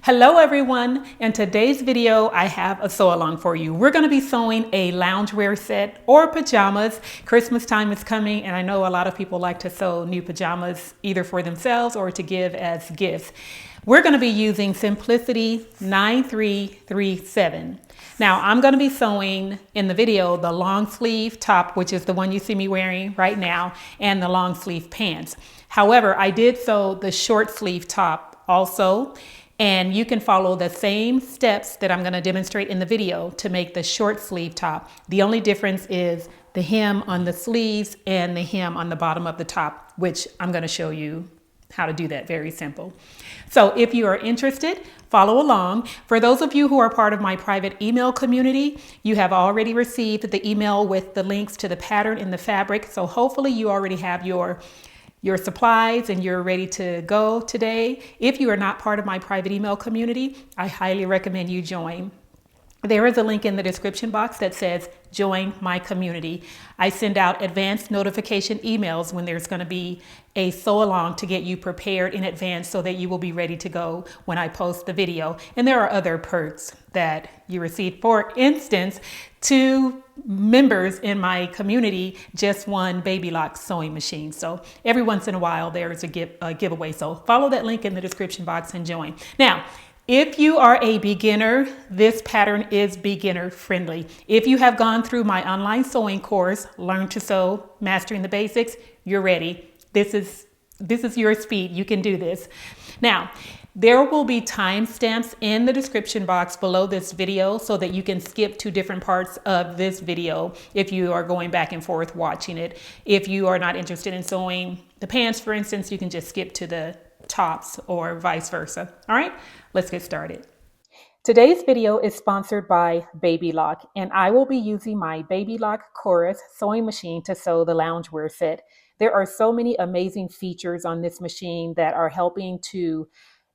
Hello everyone. In today's video, I have a sew along for you. We're going to be sewing a loungewear set or pajamas. Christmas time is coming and I know a lot of people like to sew new pajamas either for themselves or to give as gifts. We're going to be using Simplicity 9337. Now I'm going to be sewing in the video the long sleeve top, which is the one you see me wearing right now, and the long sleeve pants. However, I did sew the short sleeve top also. And you can follow the same steps that I'm going to demonstrate in the video to make the short sleeve top. The only difference is the hem on the sleeves and the hem on the bottom of the top, which I'm going to show you how to do that. Very simple. So if you are interested, follow along. For those of you who are part of my private email community, you have already received the email with the links to the pattern and the fabric. So hopefully you already have your supplies and you're ready to go today. If you are not part of my private email community, I highly recommend you join. There is a link in the description box that says join my community. I send out advanced notification emails when there's going to be a sew along to get you prepared in advance so that you will be ready to go when I post the video. And there are other perks that you receive. For instance, 2 members in my community just won Baby Lock sewing machine. So every once in a while there is a giveaway. So follow that link in the description box and join. Now, if you are a beginner, this pattern is beginner friendly. If you have gone through my online sewing course, Learn to Sew, Mastering the Basics, you're ready. This is your speed. You can do this. Now, there will be timestamps in the description box below this video so that you can skip to different parts of this video if you are going back and forth watching it. If you are not interested in sewing the pants, for instance, you can just skip to the tops or vice versa. All right, let's get started. Today's video is sponsored by Baby Lock, and I will be using my Baby Lock Chorus sewing machine to sew the loungewear set. There are so many amazing features on this machine that are helping to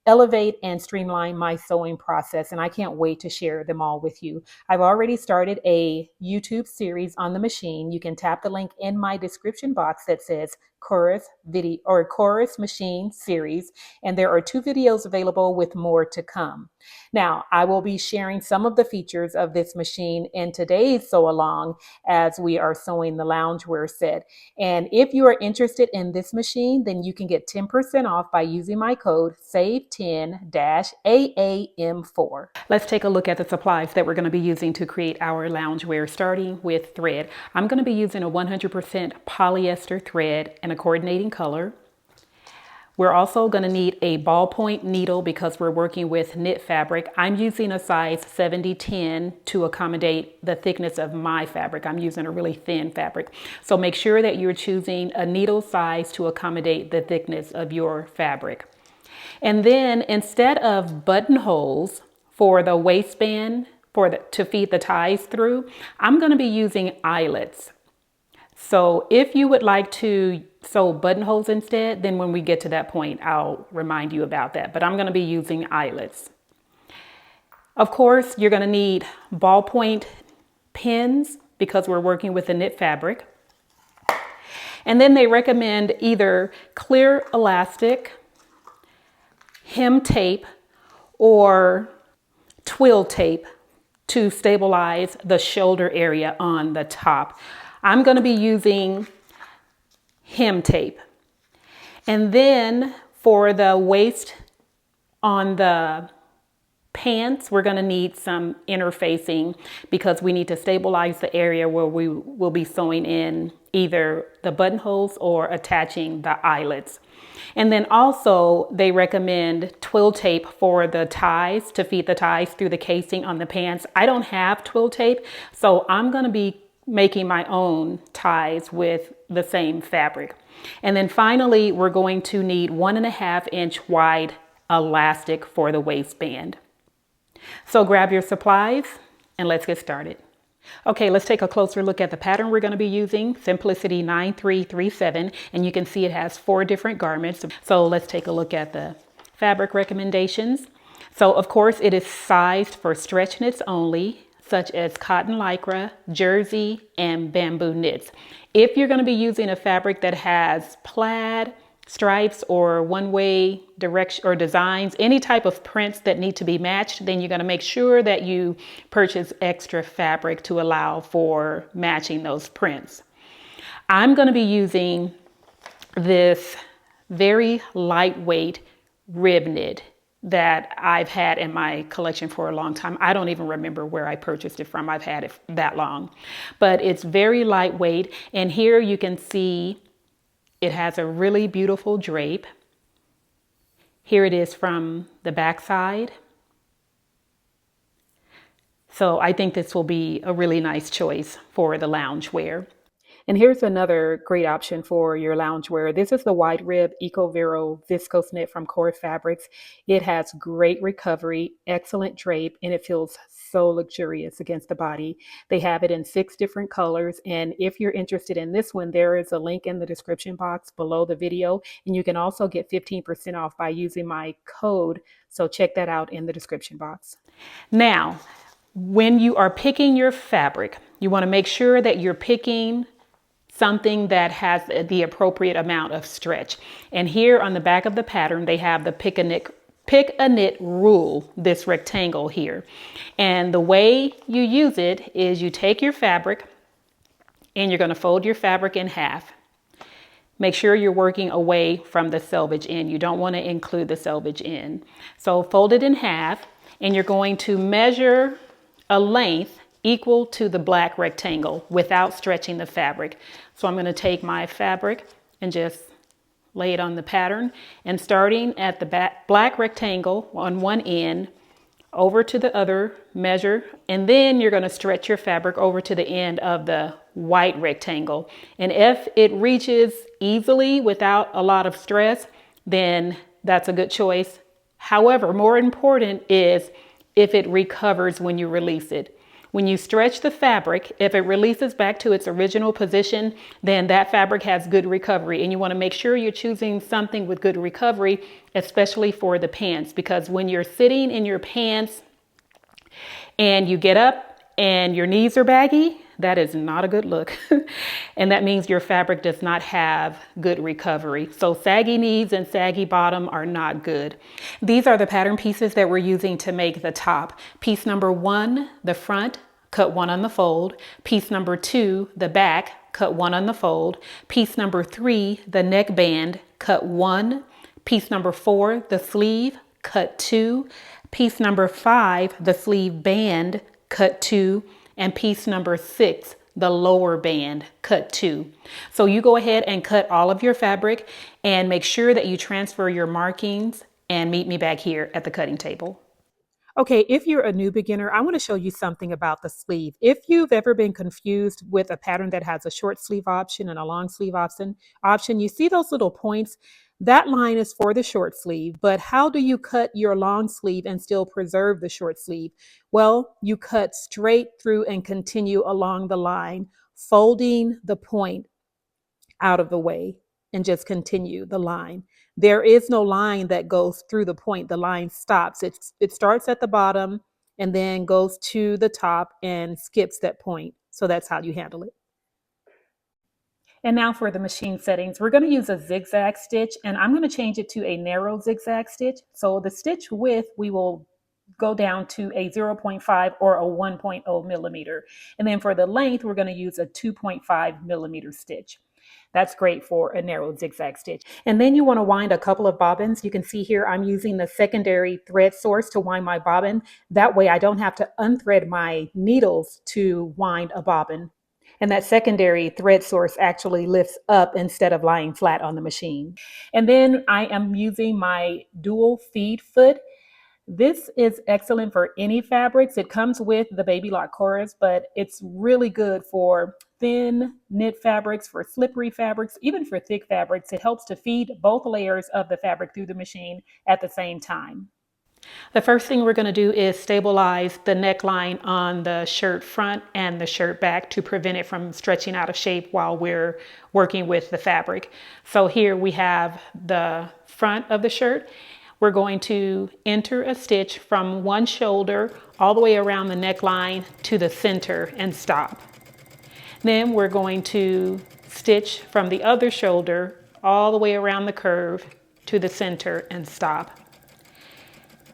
elevate and streamline my sewing process, and I can't wait to share them all with you. I've already started a YouTube series on the machine. You can tap the link in my description box that says Chorus video or Chorus Machine Series, and there are 2 videos available with more to come. Now, I will be sharing some of the features of this machine in today's sew along as we are sewing the loungewear set. And if you are interested in this machine, then you can get 10% off by using my code SAVE10-AAM4. Let's take a look at the supplies that we're going to be using to create our loungewear, starting with thread. I'm going to be using a 100% polyester thread and a coordinating color. We're also going to need a ballpoint needle because we're working with knit fabric. I'm using a size 70-10 to accommodate the thickness of my fabric. I'm using a really thin fabric. So make sure that you're choosing a needle size to accommodate the thickness of your fabric. And then instead of buttonholes for the waistband to feed the ties through, I'm going to be using eyelets. So if you would like to sew buttonholes instead, then when we get to that point, I'll remind you about that. But I'm going to be using eyelets. Of course, you're going to need ballpoint pins because we're working with the knit fabric. And then they recommend either clear elastic, hem tape, or twill tape to stabilize the shoulder area on the top. I'm going to be using hem tape. And then for the waist on the pants, we're going to need some interfacing because we need to stabilize the area where we will be sewing in either the buttonholes or attaching the eyelets. And then also they recommend twill tape for the ties to feed the ties through the casing on the pants. I don't have twill tape, so I'm going to be making my own ties with the same fabric. And then finally, we're going to need 1.5 inch wide elastic for the waistband. So grab your supplies and let's get started. Okay, let's take a closer look at the pattern we're going to be using, Simplicity 9337, and you can see it has 4 different garments. So let's take a look at the fabric recommendations. So of course it is sized for stretch knits only, such as cotton lycra, jersey, and bamboo knits. If you're going to be using a fabric that has plaid stripes or one-way direction or designs, any type of prints that need to be matched, then you're going to make sure that you purchase extra fabric to allow for matching those prints. I'm going to be using this very lightweight rib knit that I've had in my collection for a long time. I don't even remember where I purchased it from. I've had it that long, but it's very lightweight. And here you can see it has a really beautiful drape. Here it is from the back side. So I think this will be a really nice choice for the loungewear. And here's another great option for your loungewear. This is the wide rib Eco Vero viscose knit from Core Fabrics. It has great recovery, excellent drape, and it feels so luxurious against the body. They have it in 6 different colors. And if you're interested in this one, there is a link in the description box below the video. And you can also get 15% off by using my code. So check that out in the description box. Now, when you are picking your fabric, you want to make sure that you're picking something that has the appropriate amount of stretch. And here on the back of the pattern, they have the pick a knit rule, this rectangle here. And the way you use it is you take your fabric and you're going to fold your fabric in half. Make sure you're working away from the selvage end. You don't want to include the selvage end. So fold it in half and you're going to measure a length equal to the black rectangle without stretching the fabric. So I'm going to take my fabric and just lay it on the pattern, and starting at the black rectangle on one end over to the other, measure, and then you're going to stretch your fabric over to the end of the white rectangle. And if it reaches easily without a lot of stress, then that's a good choice. However, more important is if it recovers when you release it. When you stretch the fabric, if it releases back to its original position, then that fabric has good recovery. And you want to make sure you're choosing something with good recovery, especially for the pants, because when you're sitting in your pants and you get up and your knees are baggy, that is not a good look. And that means your fabric does not have good recovery. So saggy knees and saggy bottom are not good. These are the pattern pieces that we're using to make the top. Piece number 1, the front, cut 1 on the fold. Piece number 2, the back, cut 1 on the fold. Piece number 3, the neckband, cut 1. Piece number 4, the sleeve, cut 2. Piece number 5, the sleeve band, cut 2. And piece number 6, the lower band, cut 2. So you go ahead and cut all of your fabric and make sure that you transfer your markings and meet me back here at the cutting table. Okay, if you're a new beginner, I want to show you something about the sleeve. If you've ever been confused with a pattern that has a short sleeve option and a long sleeve option, you see those little points? That line is for the short sleeve, but how do you cut your long sleeve and still preserve the short sleeve? Well, you cut straight through and continue along the line, folding the point out of the way and just continue the line. There is no line that goes through the point. The line stops. It starts at the bottom and then goes to the top and skips that point. So that's how you handle it. And now for the machine settings, we're going to use a zigzag stitch, and I'm going to change it to a narrow zigzag stitch. So the stitch width, we will go down to a 0.5 or a 1.0 millimeter. And then for the length, we're going to use a 2.5 millimeter stitch. That's great for a narrow zigzag stitch. And then you want to wind a couple of bobbins. You can see here I'm using the secondary thread source to wind my bobbin. That way I don't have to unthread my needles to wind a bobbin. And that secondary thread source actually lifts up instead of lying flat on the machine. And then I am using my dual feed foot. This is excellent for any fabrics. It comes with the Baby Lock chorus, but it's really good for thin knit fabrics, for slippery fabrics, even for thick fabrics. It helps to feed both layers of the fabric through the machine at the same time. The first thing we're going to do is stabilize the neckline on the shirt front and the shirt back to prevent it from stretching out of shape while we're working with the fabric. So here we have the front of the shirt. We're going to enter a stitch from one shoulder all the way around the neckline to the center and stop. Then we're going to stitch from the other shoulder all the way around the curve to the center and stop.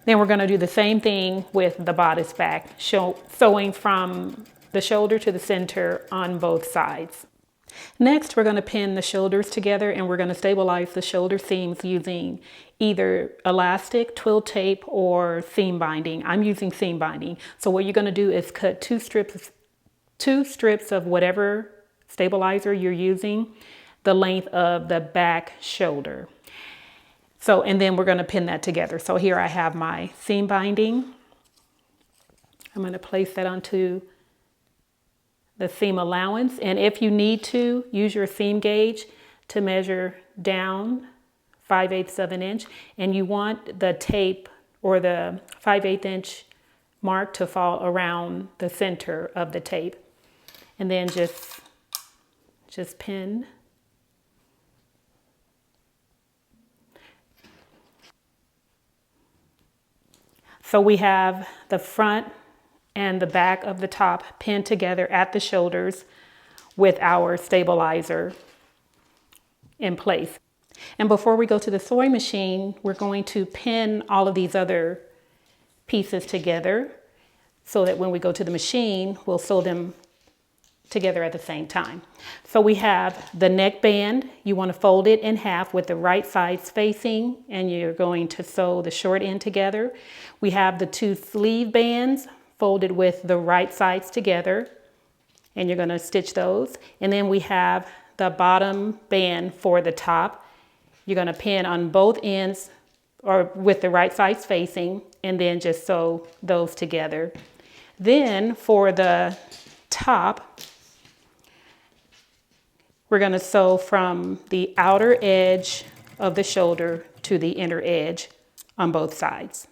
Then we're going to do the same thing with the bodice back, sewing from the shoulder to the center on both sides. Next, we're going to pin the shoulders together, and we're going to stabilize the shoulder seams using either elastic, twill tape, or seam binding. I'm using seam binding. So what you're going to do is cut two strips of whatever stabilizer you're using, the length of the back shoulder. So, and then we're going to pin that together. So here I have my seam binding. I'm going to place that onto the seam allowance. And if you need to, use your seam gauge to measure down 5/8 of an inch. And you want the tape or the 5/8 inch mark to fall around the center of the tape. And then just pin. So we have the front and the back of the top pinned together at the shoulders with our stabilizer in place. And before we go to the sewing machine, we're going to pin all of these other pieces together so that when we go to the machine, we'll sew them together at the same time. So we have the neckband. You want to fold it in half with the right sides facing, and you're going to sew the short end together. We have the two sleeve bands folded with the right sides together, and you're going to stitch those. And then we have the bottom band for the top. You're going to pin on both ends or with the right sides facing, and then just sew those together. Then for the top, we're going to sew from the outer edge of the shoulder to the inner edge on both sides.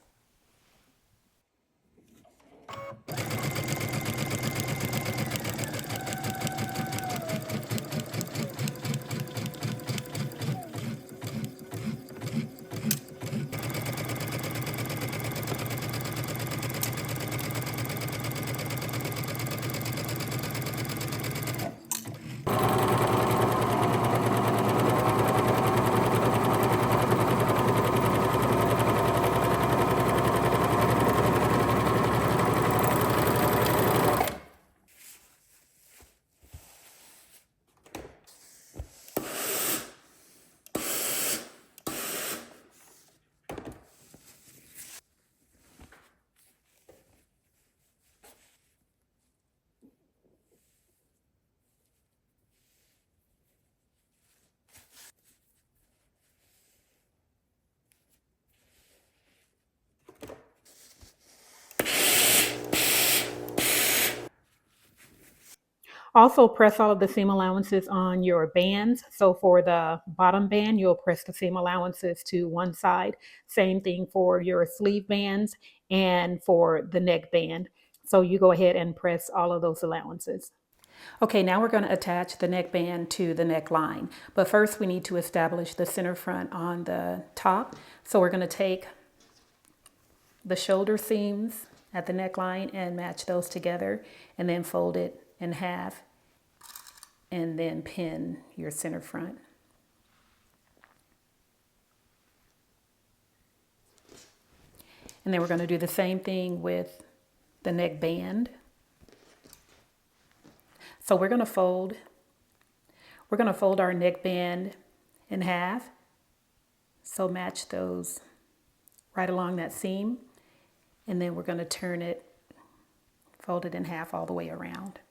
Also press all of the seam allowances on your bands. So for the bottom band, you'll press the seam allowances to one side. Same thing for your sleeve bands and for the neck band. So you go ahead and press all of those allowances. Okay, now we're going to attach the neckband to the neckline. But first we need to establish the center front on the top. So we're going to take the shoulder seams at the neckline and match those together, and then fold it in half and then pin your center front. And then we're going to do the same thing with the neckband. So we're going to fold our neckband in half. So match those right along that seam, and then we're going to turn it, fold it in half all the way around.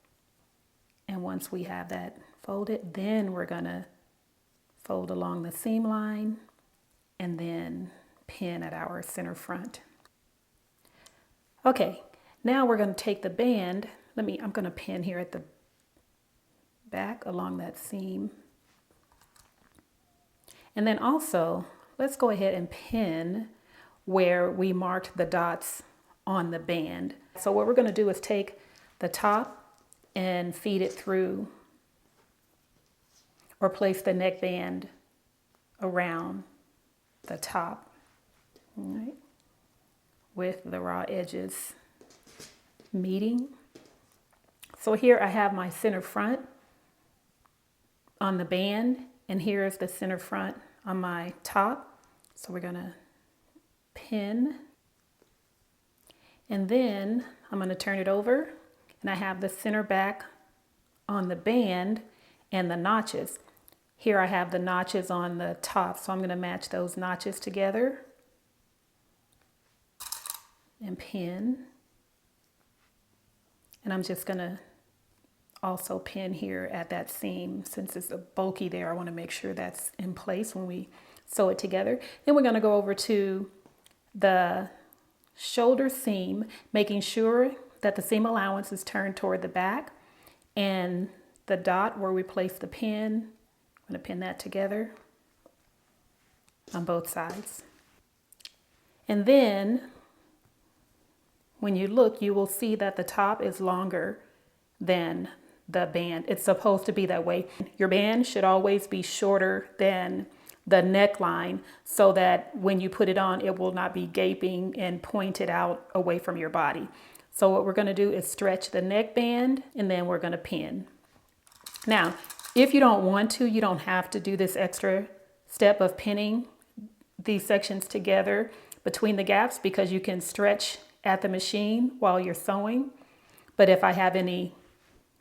And once we have that folded, then we're going to fold along the seam line and then pin at our center front. Okay, now we're going to take the band. I'm going to pin here at the back along that seam. And then also, let's go ahead and pin where we marked the dots on the band. So what we're going to do is take the top and feed it through, or place the neckband around the top, all right, with the raw edges meeting. So here I have my center front on the band, And here is the center front on my top. So we're gonna pin, and then I'm gonna turn it over, and I have the center back on the band and the notches. Here I have the notches on the top, so I'm gonna match those notches together and pin. And I'm just gonna also pin here at that seam. Since it's bulky there, I wanna make sure that's in place when we sew it together. Then we're gonna go over to the shoulder seam, making sure that the seam allowance is turned toward the back, and the dot where we place the pin, I'm gonna pin that together on both sides. And then when you look, you will see that the top is longer than the band. It's supposed to be that way. Your band should always be shorter than the neckline so that when you put it on, it will not be gaping and pointed out away from your body. So what we're gonna do is stretch the neckband, and then we're gonna pin. Now, if you don't want to, you don't have to do this extra step of pinning these sections together between the gaps, because you can stretch at the machine while you're sewing. But if I have any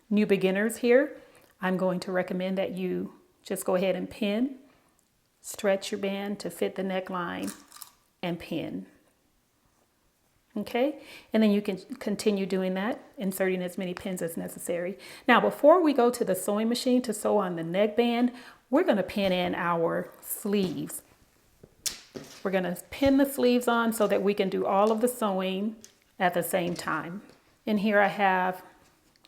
new beginners here, I'm going to recommend that you just go ahead and pin, stretch your band to fit the neckline, and pin. Okay, and then you can continue doing that, inserting as many pins as necessary. Now, before we go to the sewing machine to sew on the neckband, we're gonna pin in our sleeves. We're gonna pin the sleeves on so that we can do all of the sewing at the same time. And here I have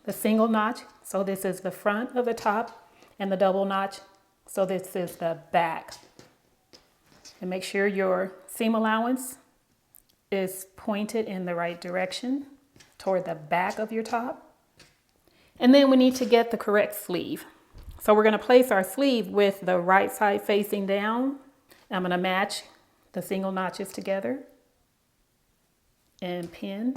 the single notch. So this is the front of the top, and the double notch. So this is the back. And make sure your seam allowance is pointed in the right direction toward the back of your top. And then we need to get the correct sleeve. So we're gonna place our sleeve with the right side facing down. I'm gonna match the single notches together and pin.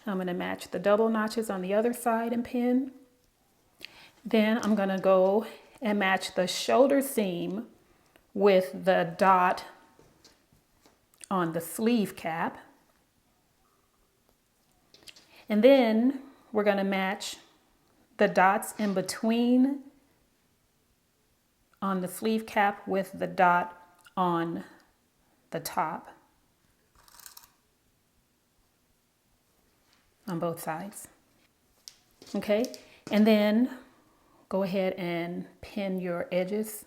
I'm gonna match the double notches on the other side and pin. Then I'm gonna go and match the shoulder seam with the dot on the sleeve cap. And then we're gonna match the dots in between on the sleeve cap with the dot on the top on both sides. Okay, and then go ahead and pin your edges,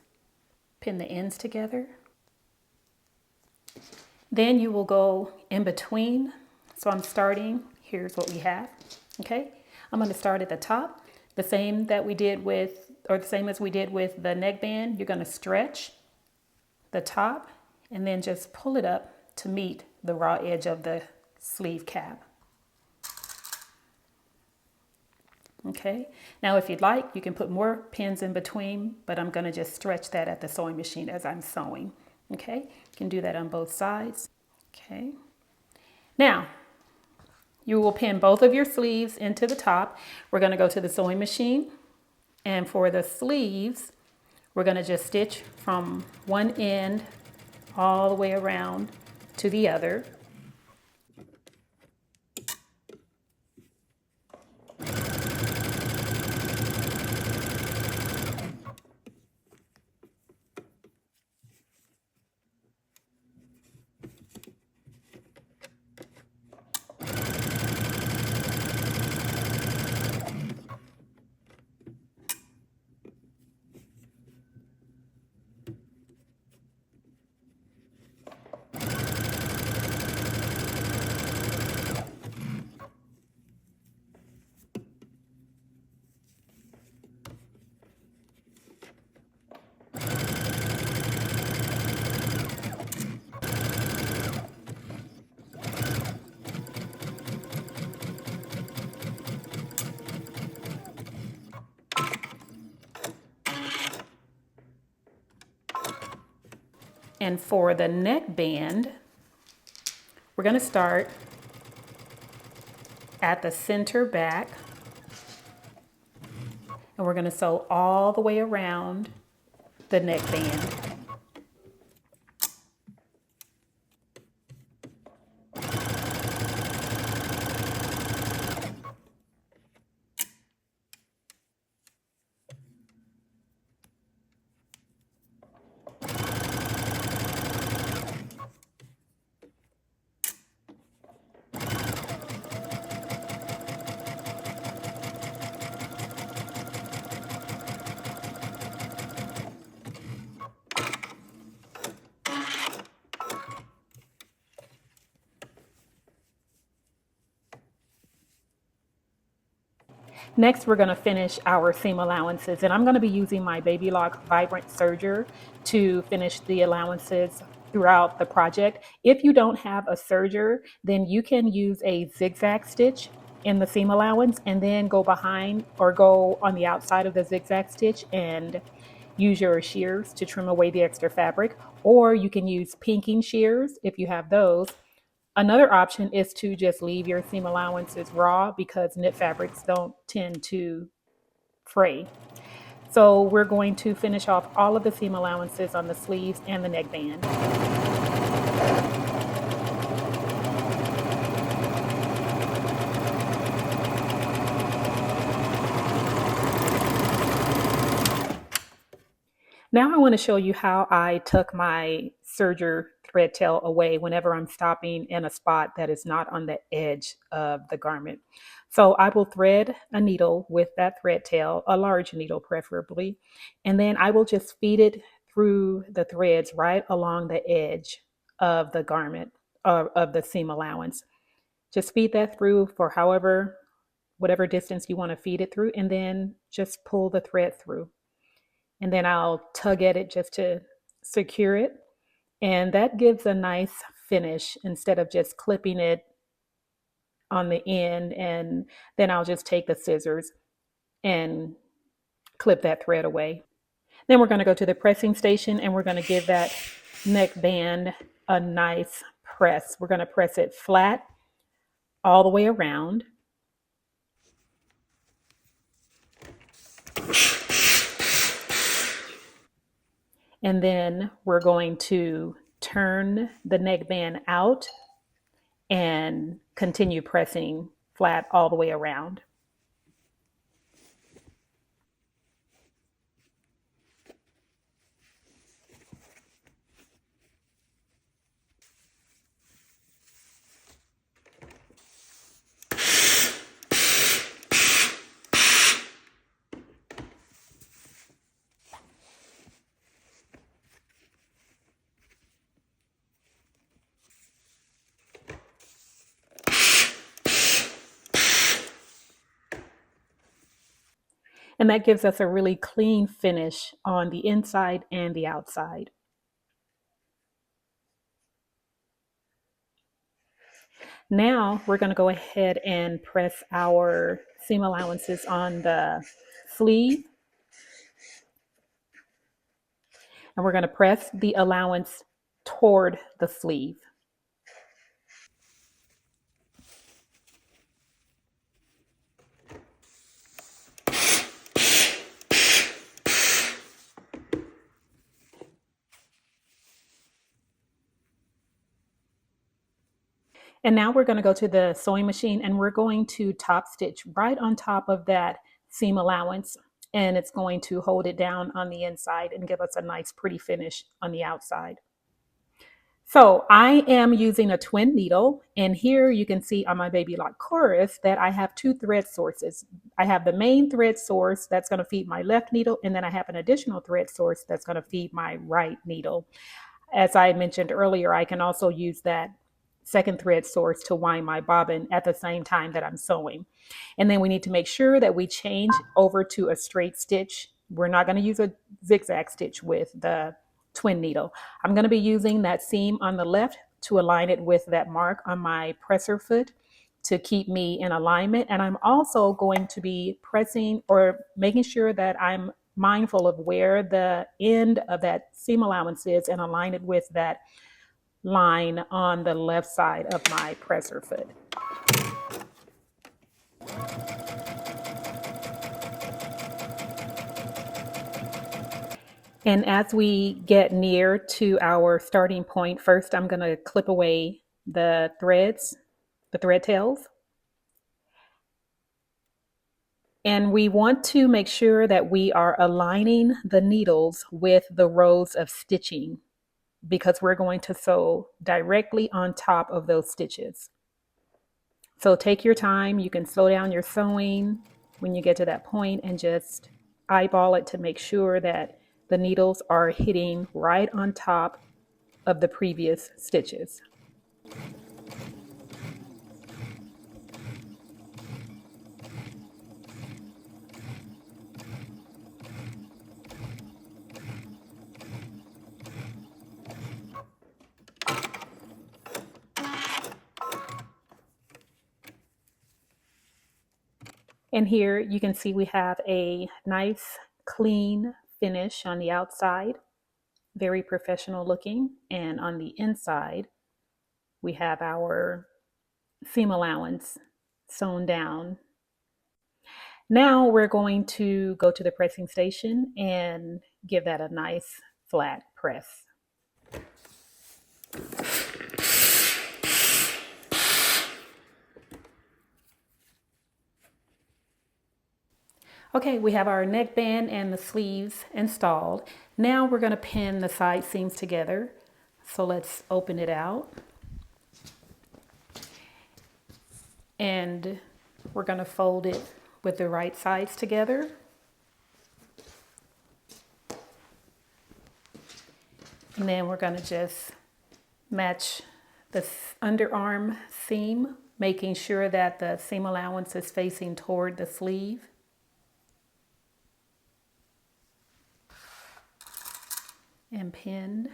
pin the ends together. Then you will go in between. So I'm starting, here's what we have, okay? I'm gonna start at the top, the same that we did with, or the same as we did with the neckband. You're gonna stretch the top and then just pull it up to meet the raw edge of the sleeve cap. Okay, now if you'd like, you can put more pins in between, but I'm gonna just stretch that at the sewing machine as I'm sewing. Okay, you can do that on both sides. Okay, now you will pin both of your sleeves into the top. We're gonna go to the sewing machine, and for the sleeves, we're gonna just stitch from one end all the way around to the other. And for the neckband, we're going to start at the center back And we're going to sew all the way around the neckband. Next, we're going to finish our seam allowances, and I'm going to be using my Baby Lock Vibrant Serger to finish the allowances throughout the project. If you don't have a serger, then you can use a zigzag stitch in the seam allowance and then go behind or go on the outside of the zigzag stitch and use your shears to trim away the extra fabric, or you can use pinking shears if you have those. Another option is to just leave your seam allowances raw because knit fabrics don't tend to fray. So we're going to finish off all of the seam allowances on the sleeves and the neckband. Now I want to show you how I tuck my serger thread tail away whenever I'm stopping in a spot that is not on the edge of the garment. So I will thread a needle with that thread tail, a large needle preferably, and then I will just feed it through the threads right along the edge of the garment, of the seam allowance. Just feed that through for whatever distance you want to feed it through, and then just pull the thread through. And then I'll tug at it just to secure it. And that gives a nice finish instead of just clipping it on the end. And then I'll just take the scissors and clip that thread away. Then we're going to go to the pressing station and we're going to give that neckband a nice press. We're going to press it flat all the way around. And then we're going to turn the neckband out and continue pressing flat all the way around. And that gives us a really clean finish on the inside and the outside. Now we're going to go ahead and press our seam allowances on the sleeve. And we're going to press the allowance toward the sleeve. And now we're going to go to the sewing machine and we're going to top stitch right on top of that seam allowance. And it's going to hold it down on the inside and give us a nice pretty finish on the outside. So I am using a twin needle, and here you can see on my Baby Lock Chorus that I have two thread sources. I have the main thread source that's going to feed my left needle, and then I have an additional thread source that's going to feed my right needle. As I mentioned earlier, I can also use that second thread source to wind my bobbin at the same time that I'm sewing. And then we need to make sure that we change over to a straight stitch. We're not going to use a zigzag stitch with the twin needle. I'm going to be using that seam on the left to align it with that mark on my presser foot to keep me in alignment. And I'm also going to be pressing or making sure that I'm mindful of where the end of that seam allowance is and align it with that line on the left side of my presser foot. And as we get near to our starting point, first I'm going to clip away the threads, the thread tails. And we want to make sure that we are aligning the needles with the rows of stitching because we're going to sew directly on top of those stitches. So take your time. You can slow down your sewing when you get to that point and just eyeball it to make sure that the needles are hitting right on top of the previous stitches. And here you can see we have a nice clean finish on the outside, very professional looking. And on the inside, we have our seam allowance sewn down. Now we're going to go to the pressing station and give that a nice flat press. Okay, we have our neckband and the sleeves installed. Now we're going to pin the side seams together. So let's open it out. And we're going to fold it with the right sides together. And then we're going to just match the underarm seam, making sure that the seam allowance is facing toward the sleeve. And pin.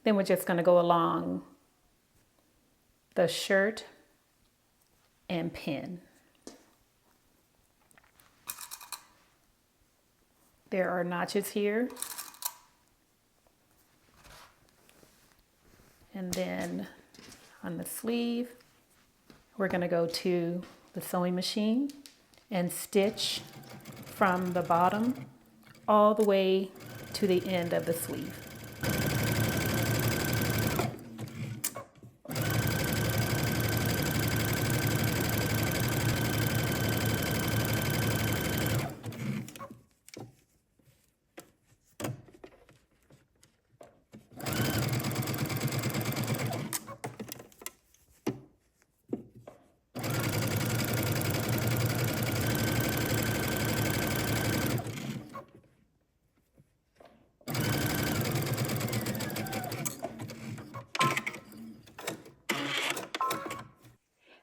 Then we're just going to go along the shirt and pin. There are notches here. And then on the sleeve, we're going to go to the sewing machine and stitch from the bottom all the way to the end of the sleeve.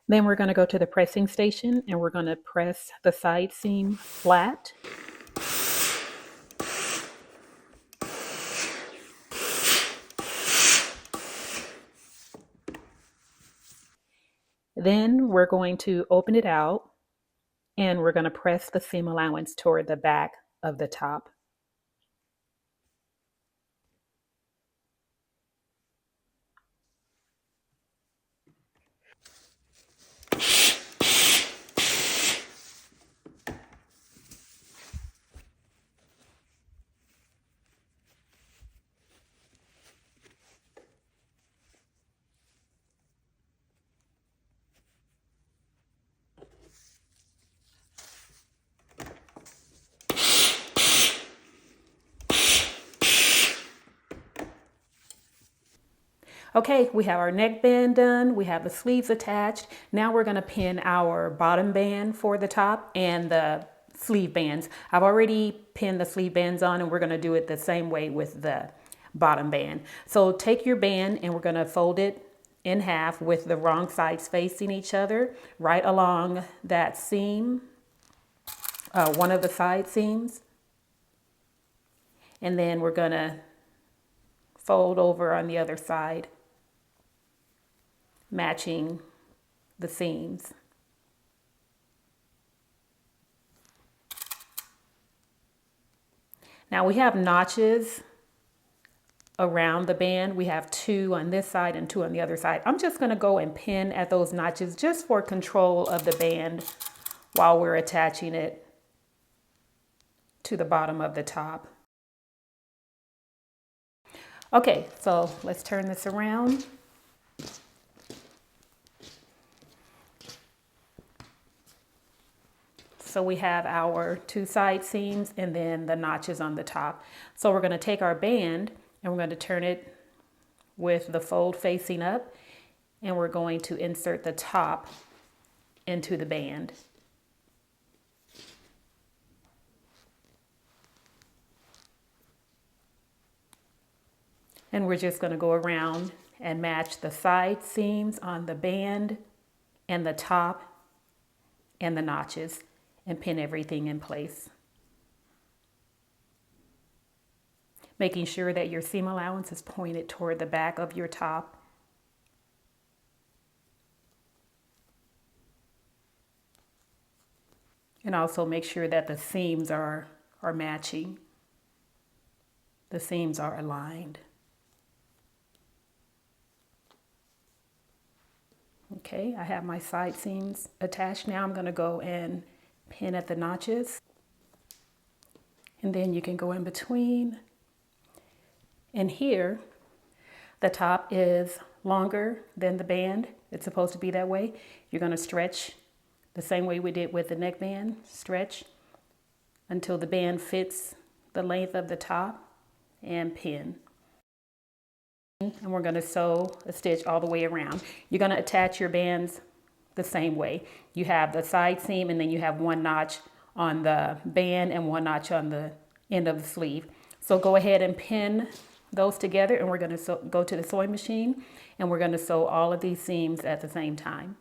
Then we're going to go to the pressing station and we're going to press the side seam flat. Then we're going to open it out and we're going to press the seam allowance toward the back of the top. Okay, we have our neckband done. We have the sleeves attached. Now we're going to pin our bottom band for the top and the sleeve bands. I've already pinned the sleeve bands on and we're going to do it the same way with the bottom band. So take your band and we're going to fold it in half with the wrong sides facing each other right along that seam, one of the side seams. And then we're going to fold over on the other side, matching the seams. Now we have notches around the band. We have 2 on this side and 2 on the other side. I'm just going to go and pin at those notches just for control of the band while we're attaching it to the bottom of the top. Okay, so let's turn this around. So we have our 2 side seams and then the notches on the top. So we're going to take our band and we're going to turn it with the fold facing up, and we're going to insert the top into the band. And we're just going to go around and match the side seams on the band and the top and the notches and pin everything in place. Making sure that your seam allowance is pointed toward the back of your top. And also make sure that the seams are matching. The seams are aligned. Okay, I have my side seams attached. Now I'm going to go and pin at the notches. And then you can go in between. And here, the top is longer than the band. It's supposed to be that way. You're going to stretch the same way we did with the neckband. Stretch until the band fits the length of the top and pin. And we're going to sew a stitch all the way around. You're going to attach your bands the same way. You have the side seam and then you have 1 notch on the band and 1 notch on the end of the sleeve. So go ahead and pin those together, and we're going to go to the sewing machine and we're going to sew all of these seams at the same time.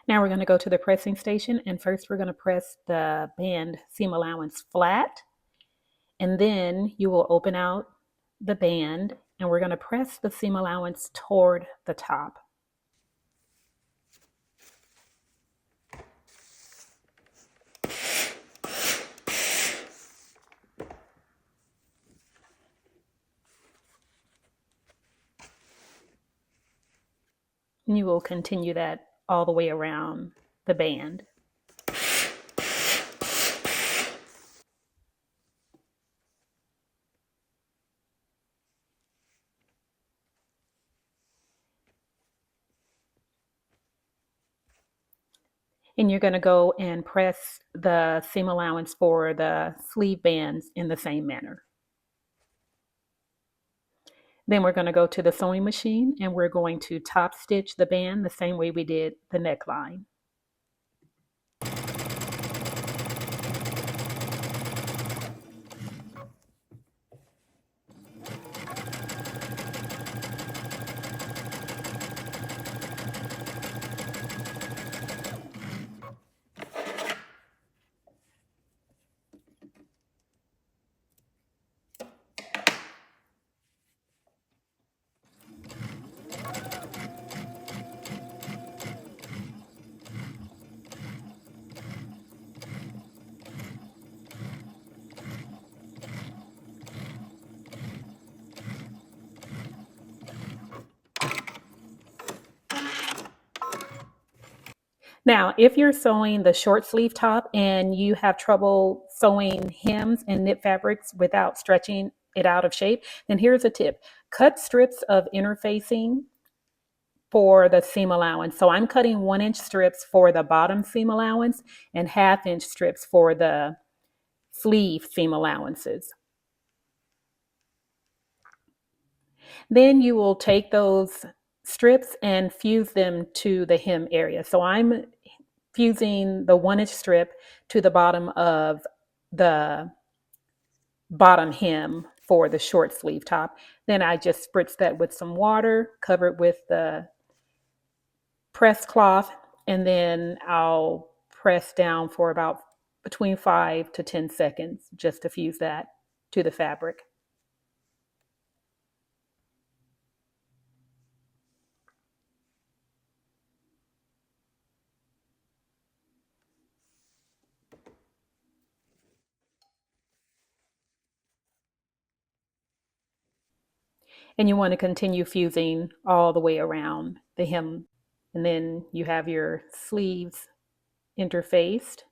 Now we're going to go to the pressing station, and first we're going to press the band seam allowance flat, and then you will open out the band and we're going to press the seam allowance toward the top. And you will continue that all the way around the band. And you're going to go and press the seam allowance for the sleeve bands in the same manner. Then we're going to go to the sewing machine and we're going to top stitch the band the same way we did the neckline. Now, if you're sewing the short sleeve top and you have trouble sewing hems and knit fabrics without stretching it out of shape, then here's a tip. Cut strips of interfacing for the seam allowance. So I'm cutting 1-inch strips for the bottom seam allowance and 1/2-inch strips for the sleeve seam allowances. Then you will take those strips and fuse them to the hem area. So I'm fusing the 1-inch strip to the bottom of the bottom hem for the short sleeve top. Then I just spritz that with some water, cover it with the press cloth, and then I'll press down for about between 5 to 10 seconds just to fuse that to the fabric. And you want to continue fusing all the way around the hem. And then you have your sleeves interfaced.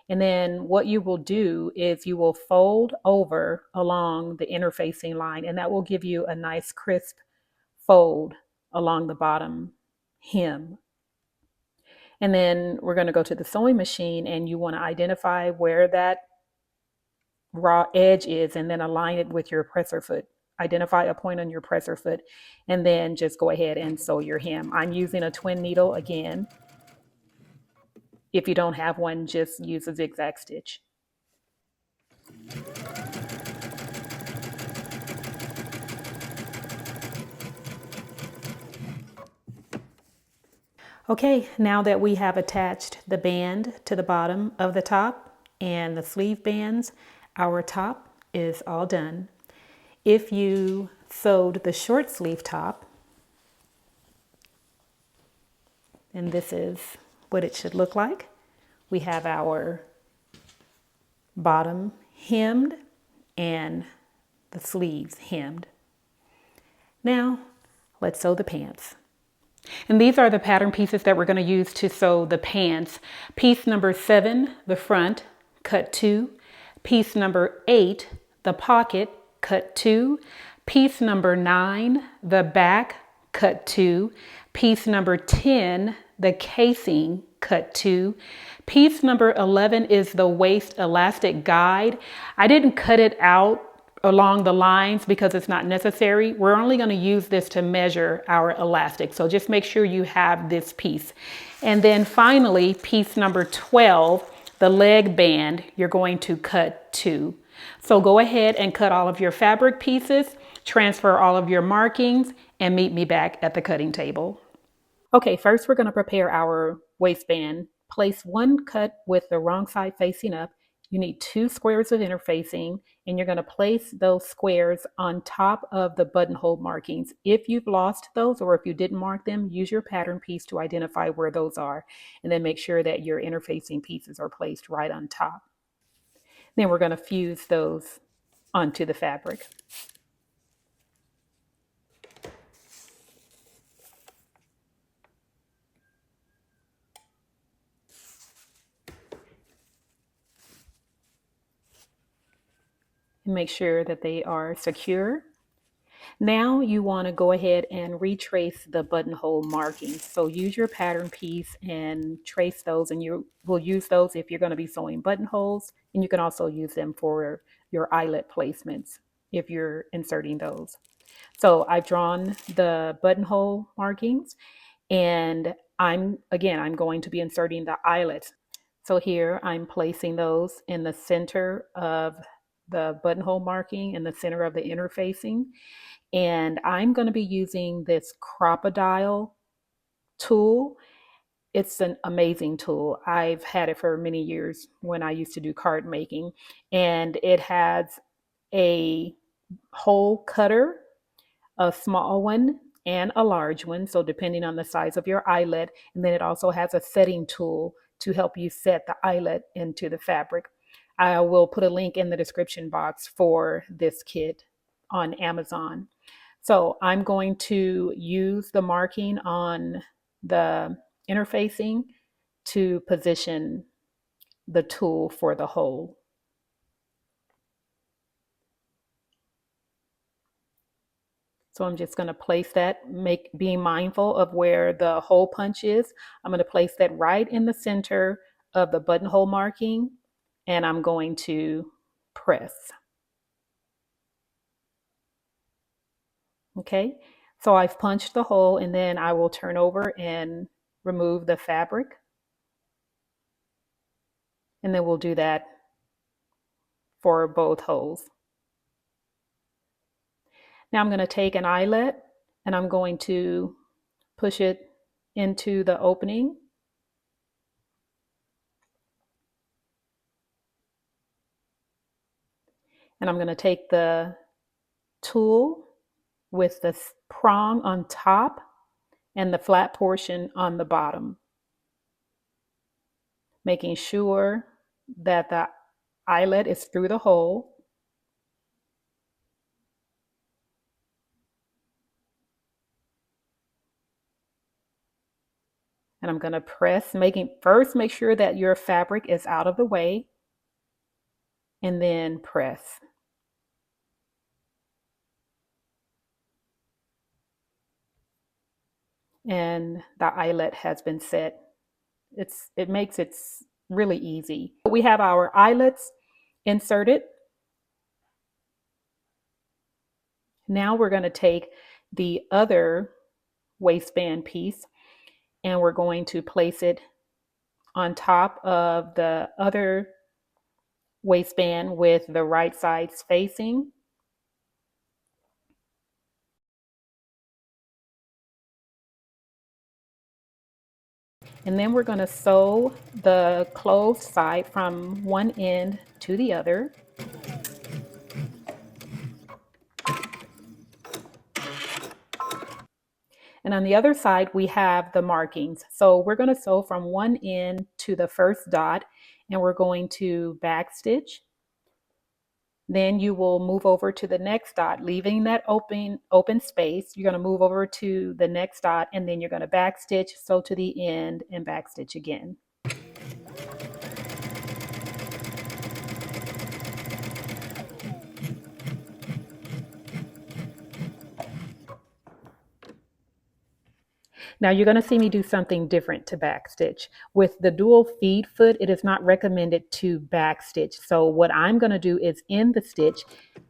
And then what you will do is you will fold over along the interfacing line, and that will give you a nice crisp fold along the bottom hem. And then we're going to go to the sewing machine, and you want to identify where that raw edge is and then align it with your presser foot. Identify a point on your presser foot and then just go ahead and sew your hem. I'm using a twin needle again. If you don't have one, just use a zigzag stitch. Okay, now that we have attached the band to the bottom of the top and the sleeve bands, our top is all done. If you sewed the short sleeve top, and this is what it should look like. We have our bottom hemmed and the sleeves hemmed. Now, let's sew the pants. And these are the pattern pieces that we're going to use to sew the pants. Piece number 7, the front, cut 2. Piece number 8, the pocket, cut 2. Piece number 9, the back, cut 2. Piece number 10, the casing, cut 2. Piece number 11 is the waist elastic guide. I didn't cut it out along the lines because it's not necessary. We're only going to use this to measure our elastic. So just make sure you have this piece. And then finally, piece number 12, the leg band, you're going to cut 2. So go ahead and cut all of your fabric pieces, transfer all of your markings, and meet me back at the cutting table. Okay, first we're going to prepare our waistband. Place one cut with the wrong side facing up. You need 2 squares of interfacing, and you're going to place those squares on top of the buttonhole markings. If you've lost those or if you didn't mark them, use your pattern piece to identify where those are, and then make sure that your interfacing pieces are placed right on top. Then we're going to fuse those onto the fabric. And make sure that they are secure. Now you want to go ahead and retrace the buttonhole markings. So use your pattern piece and trace those, and you will use those if you're going to be sewing buttonholes, and you can also use them for your eyelet placements if you're inserting those. So I've drawn the buttonhole markings, and I'm going to be inserting the eyelets. So here I'm placing those in the center of the buttonhole marking in the center of the interfacing. And I'm going to be using this Crocodile tool. It's an amazing tool. I've had it for many years when I used to do card making. And it has a hole cutter, a small one and a large one, so depending on the size of your eyelet. And then it also has a setting tool to help you set the eyelet into the fabric. I will put a link in the description box for this kit on Amazon. So I'm going to use the marking on the interfacing to position the tool for the hole. So I'm just going to place that, being mindful of where the hole punch is. I'm going to place that right in the center of the buttonhole marking, and I'm going to press. Okay, so I've punched the hole, and then I will turn over and remove the fabric. And then we'll do that for both holes. Now I'm going to take an eyelet and I'm going to push it into the opening. And I'm going to take the tool with the prong on top and the flat portion on the bottom, making sure that the eyelet is through the hole. And I'm going to press, first make sure that your fabric is out of the way, and then press. And the eyelet has been set. It makes it really easy. We have our eyelets inserted. Now we're going to take the other waistband piece and we're going to place it on top of the other waistband with the right sides facing. And then we're going to sew the closed side from one end to the other. And on the other side, we have the markings. So we're going to sew from one end to the first dot, and we're going to backstitch. Then you will move over to the next dot, leaving that open space. You're going to move over to the next dot, and then you're going to backstitch, sew to the end, and backstitch again. Now you're going to see me do something different to backstitch. With the dual feed foot, it is not recommended to backstitch. So what I'm going to do is end the stitch,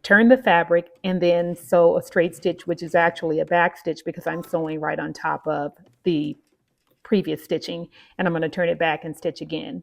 turn the fabric, and then sew a straight stitch, which is actually a backstitch because I'm sewing right on top of the previous stitching, and I'm going to turn it back and stitch again.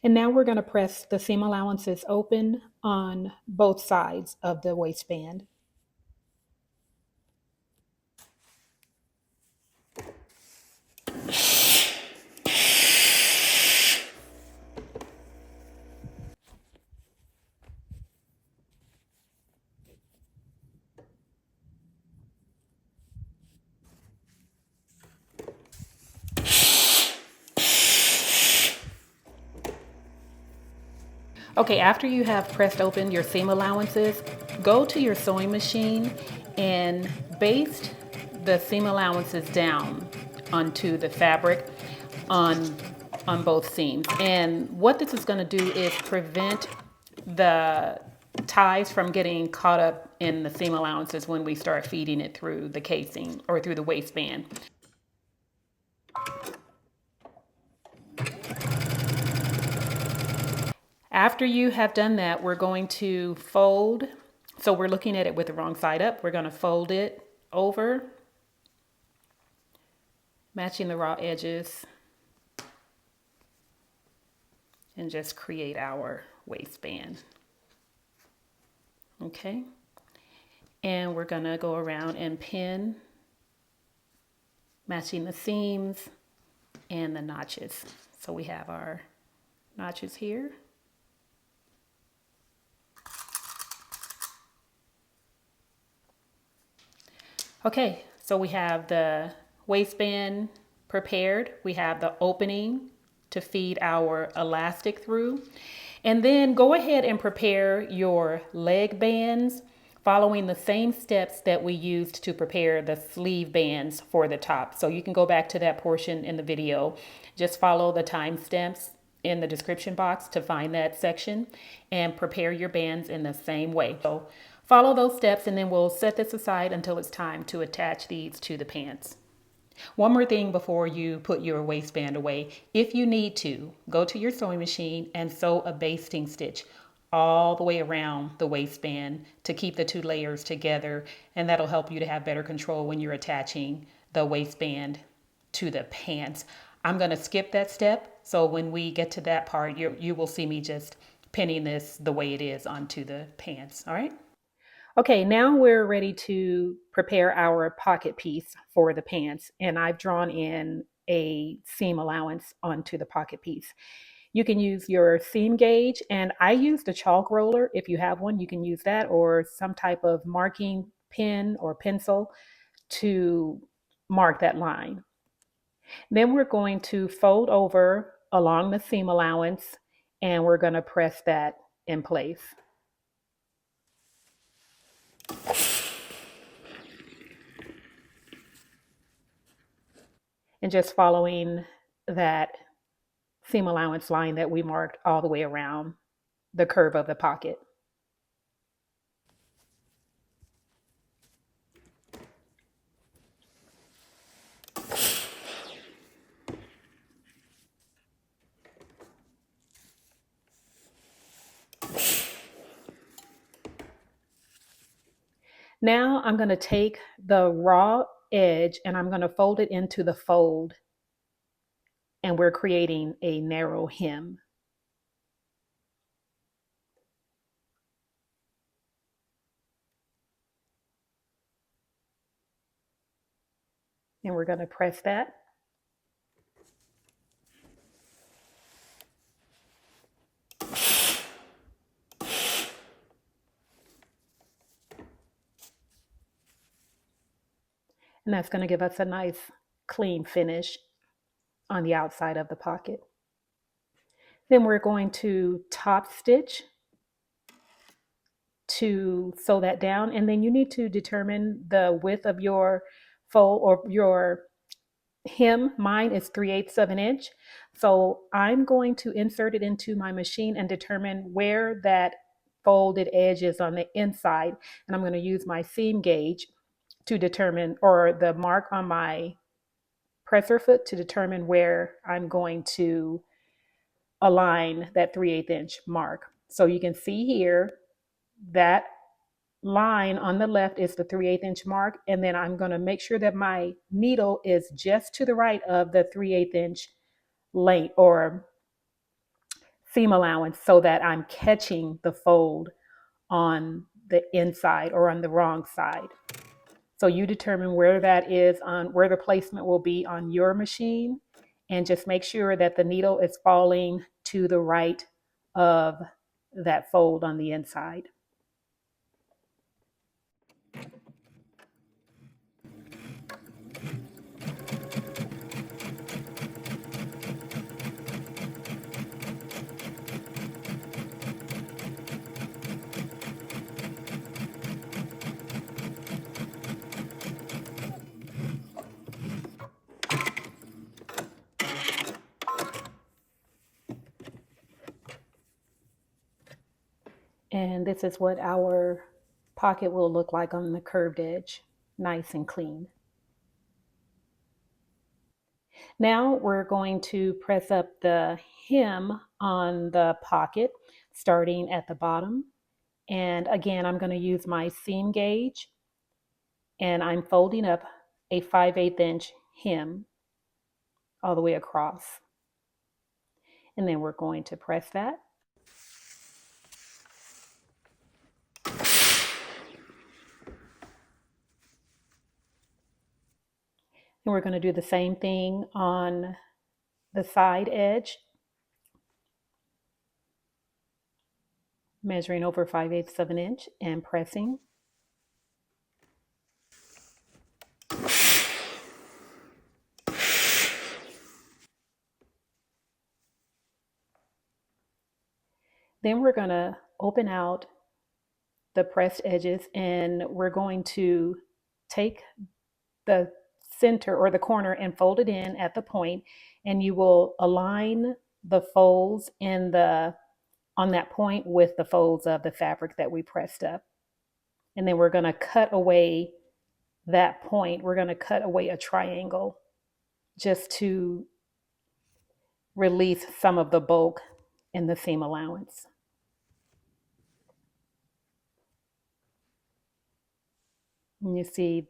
And now we're going to press the seam allowances open on both sides of the waistband. Okay, after you have pressed open your seam allowances, go to your sewing machine and baste the seam allowances down onto the fabric on both seams. And what this is going to do is prevent the ties from getting caught up in the seam allowances when we start feeding it through the casing or through the waistband. After you have done that, we're going to fold. So we're looking at it with the wrong side up. We're going to fold it over, matching the raw edges, and just create our waistband. Okay. And we're going to go around and pin, matching the seams and the notches. So we have our notches here. Okay, so we have the waistband prepared. We have the opening to feed our elastic through. And then go ahead and prepare your leg bands following the same steps that we used to prepare the sleeve bands for the top. So you can go back to that portion in the video. Just follow the timestamps in the description box to find that section and prepare your bands in the same way. So follow those steps and then we'll set this aside until it's time to attach these to the pants. One more thing before you put your waistband away. If you need to, go to your sewing machine and sew a basting stitch all the way around the waistband to keep the two layers together, and that'll help you to have better control when you're attaching the waistband to the pants. I'm going to skip that step, so when we get to that part, you will see me just pinning this the way it is onto the pants. All right. Okay, now we're ready to prepare our pocket piece for the pants, and I've drawn in a seam allowance onto the pocket piece. You can use your seam gauge, and I used a chalk roller. If you have one, you can use that, or some type of marking pen or pencil to mark that line. Then we're going to fold over along the seam allowance, and we're going to press that in place. And just following that seam allowance line that we marked all the way around the curve of the pocket. Now I'm going to take the raw edge and I'm going to fold it into the fold, and we're creating a narrow hem. And we're going to press that. And that's going to give us a nice clean finish on the outside of the pocket. Then we're going to top stitch to sew that down, and then you need to determine the width of your fold or your hem. Mine is 3/8 of an inch, so I'm going to insert it into my machine and determine where that folded edge is on the inside, and I'm going to use my seam gauge to determine, or the mark on my presser foot to determine where I'm going to align that 3/8 inch mark. So you can see here that line on the left is the 3/8 inch mark, and then I'm going to make sure that my needle is just to the right of the 3/8 inch length or seam allowance so that I'm catching the fold on the inside or on the wrong side. So you determine where that is, on where the placement will be on your machine, and just make sure that the needle is falling to the right of that fold on the inside. And this is what our pocket will look like on the curved edge, nice and clean. Now we're going to press up the hem on the pocket. starting at the bottom. And again, I'm going to use my seam gauge, and I'm folding up a 5/8 inch hem all the way across. And then we're going to press that. And we're going to do the same thing on the side edge, measuring over 5/8 of an inch and pressing. Then we're going to open out the pressed edges, and we're going to take the center or the corner and fold it in at the point, and you will align the folds in the on that point with the folds of the fabric that we pressed up. And then we're going to cut away that point. We're going to cut away a triangle just to release some of the bulk in the seam allowance. And you see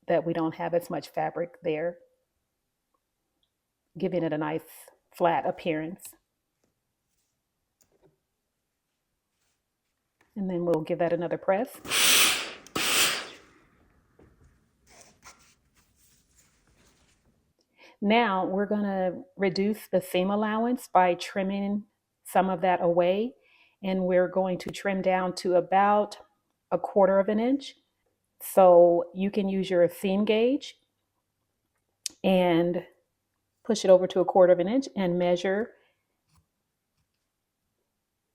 that we don't have as much fabric there, giving it a nice flat appearance. And then we'll give that another press. Now we're going to reduce the seam allowance by trimming some of that away, and we're going to trim down to about 1/4 of an inch. So you can use your seam gauge and push it over to 1/4 of an inch and measure,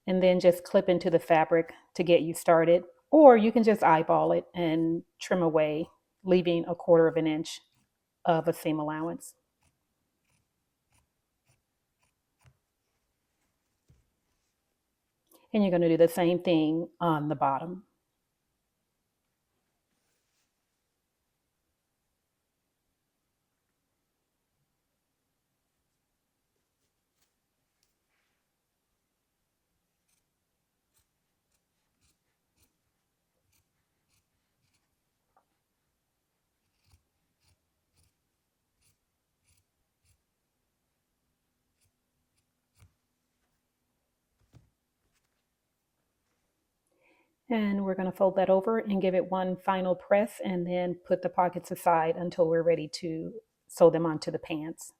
and then just clip into the fabric to get you started. Or you can just eyeball it and trim away, leaving 1/4 of an inch of a seam allowance. And you're going to do the same thing on the bottom. And we're going to fold that over and give it one final press, and then put the pockets aside until we're ready to sew them onto the pants.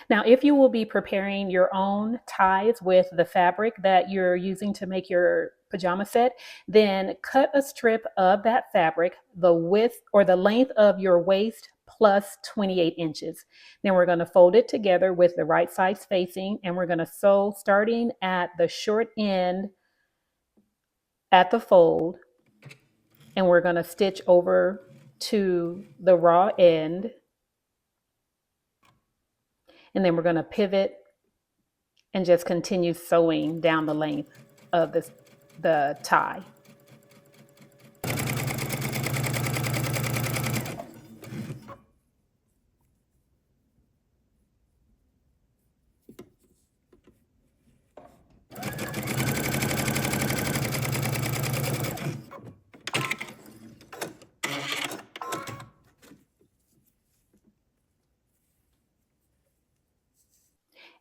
Now, if you will be preparing your own ties with the fabric that you're using to make your pajama set, then cut a strip of that fabric the width or the length of your waist plus 28 inches. Then we're going to fold it together with the right side spacing, and we're going to sew starting at the short end at the fold, and we're going to stitch over to the raw end. And then we're going to pivot and just continue sewing down the length of the tie.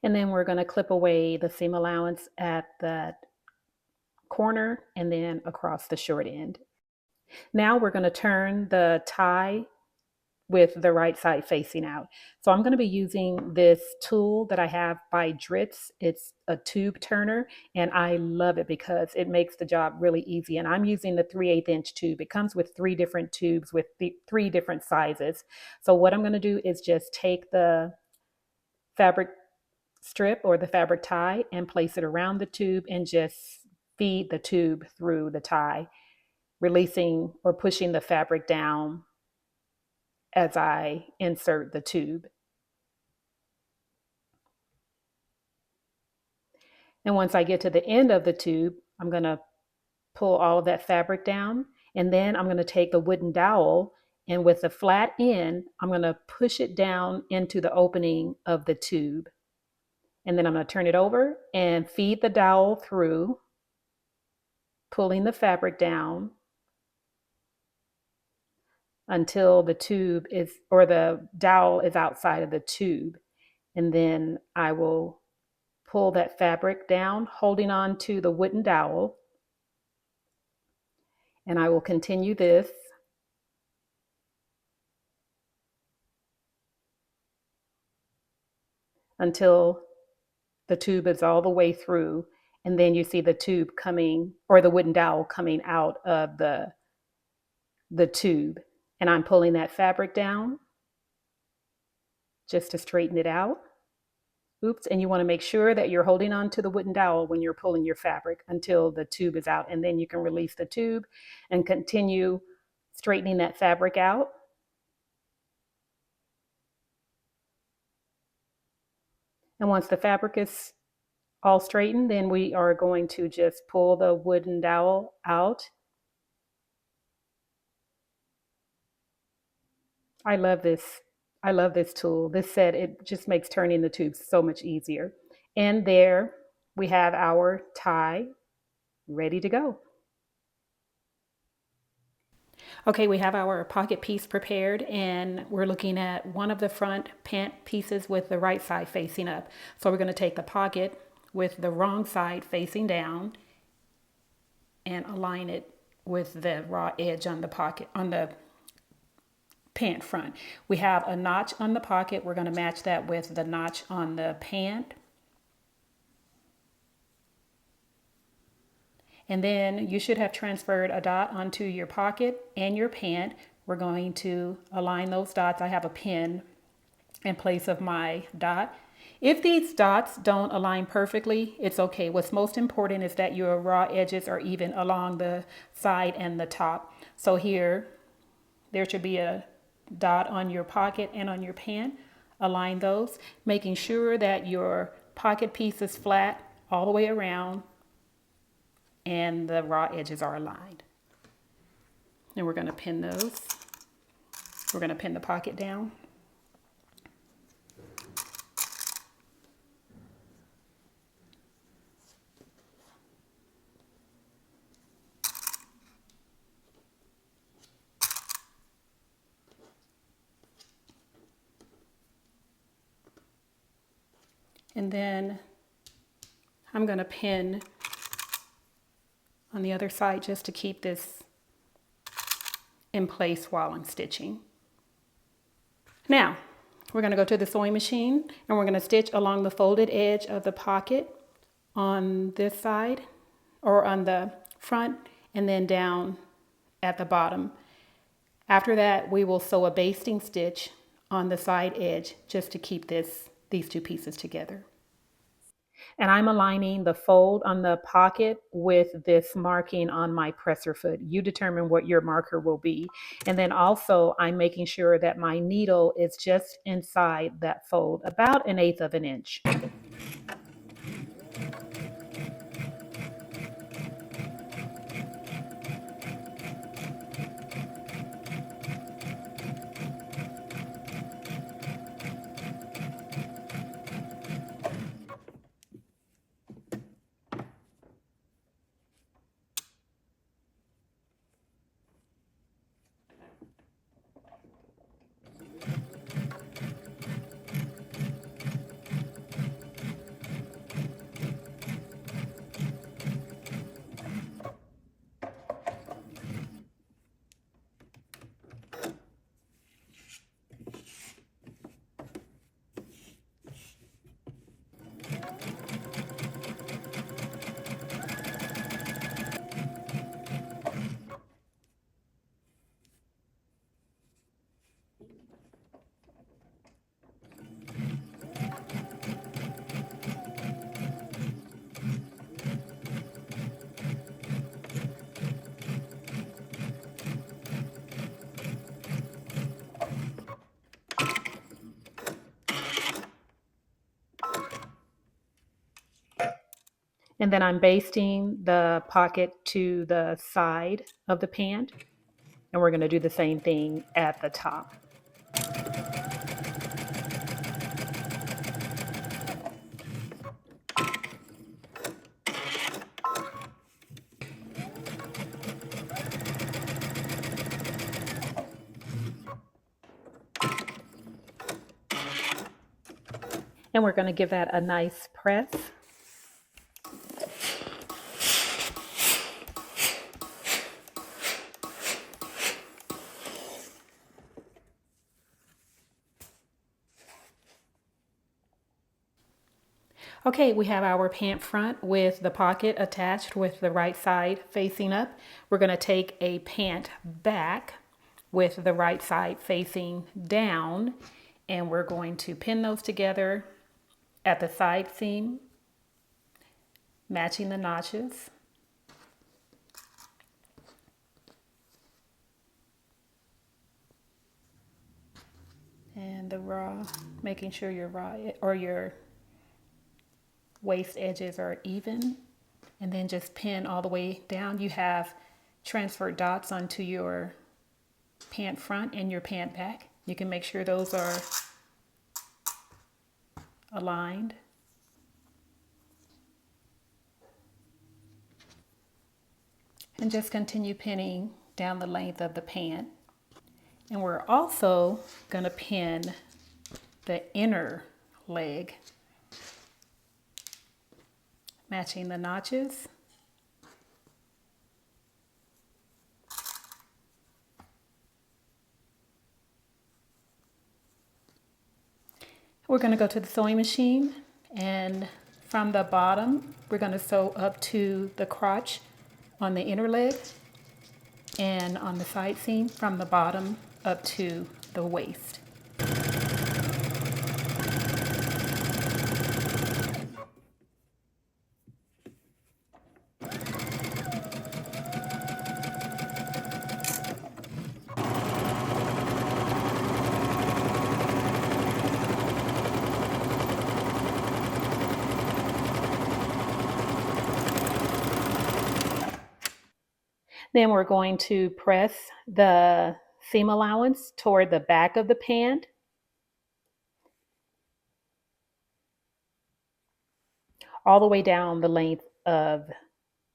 And then we're going to clip away the seam allowance at that corner and then across the short end. Now we're going to turn the tie with the right side facing out. So I'm going to be using this tool that I have by Dritz. It's a tube turner, and I love it because it makes the job really easy. And I'm using the 3/8 inch tube. It comes with 3 different tubes with 3 different sizes. So what I'm going to do is just take the fabric strip or the fabric tie and place it around the tube and just feed the tube through the tie, releasing or pushing the fabric down as I insert the tube. And once I get to the end of the tube, I'm going to pull all of that fabric down, and then I'm going to take the wooden dowel, and with the flat end, I'm going to push it down into the opening of the tube. And then I'm going to turn it over and feed the dowel through, pulling the fabric down until the tube is, or the dowel is outside of the tube. And then I will pull that fabric down, holding on to the wooden dowel. And I will continue this until the tube is all the way through. And then you see the tube coming, or the wooden dowel coming out of the tube. And I'm pulling that fabric down just to straighten it out. Oops, and you want to make sure that you're holding on to the wooden dowel when you're pulling your fabric until the tube is out. And then you can release the tube and continue straightening that fabric out. And once the fabric is all straightened, then we are going to just pull the wooden dowel out. I love this. I love this tool. This set, it just makes turning the tubes so much easier. And there we have our tie ready to go. Okay, we have our pocket piece prepared, and we're looking at one of the front pant pieces with the right side facing up. So we're going to take the pocket with the wrong side facing down and align it with the raw edge on the pocket, on the pant front. We have a notch on the pocket. We're going to match that with the notch on the pant. And then you should have transferred a dot onto your pocket and your pant. We're going to align those dots. I have a pin in place of my dot. If these dots don't align perfectly, it's okay. What's most important is that your raw edges are even along the side and the top. So here, there should be a dot on your pocket and on your pant. Align those, making sure that your pocket piece is flat all the way around and the raw edges are aligned. And we're going to pin those. We're going to pin the pocket down. And then I'm going to pin on the other side just to keep this in place while I'm stitching. Now, we're going to go to the sewing machine and we're going to stitch along the folded edge of the pocket on this side, or on the front, and then down at the bottom. After that, we will sew a basting stitch on the side edge just to keep these two pieces together. And I'm aligning the fold on the pocket with this marking on my presser foot. You determine what your marker will be. And then also I'm making sure that my needle is just inside that fold, about 1/8 of an inch. And then I'm basting the pocket to the side of the pant. And we're going to do the same thing at the top. And we're going to give that a nice press. Okay, we have our pant front with the pocket attached with the right side facing up. We're going to take a pant back with the right side facing down, and we're going to pin those together at the side seam, matching the notches. And the raw, making sure your raw or your waist edges are even, and then just pin all the way down. You have transferred dots onto your pant front and your pant back. You can make sure those are aligned. And just continue pinning down the length of the pant. And we're also going to pin the inner leg, matching the notches. We're going to go to the sewing machine, and from the bottom, we're going to sew up to the crotch on the inner leg, and on the side seam from the bottom up to the waist. Then we're going to press the seam allowance toward the back of the pant. All the way down the length of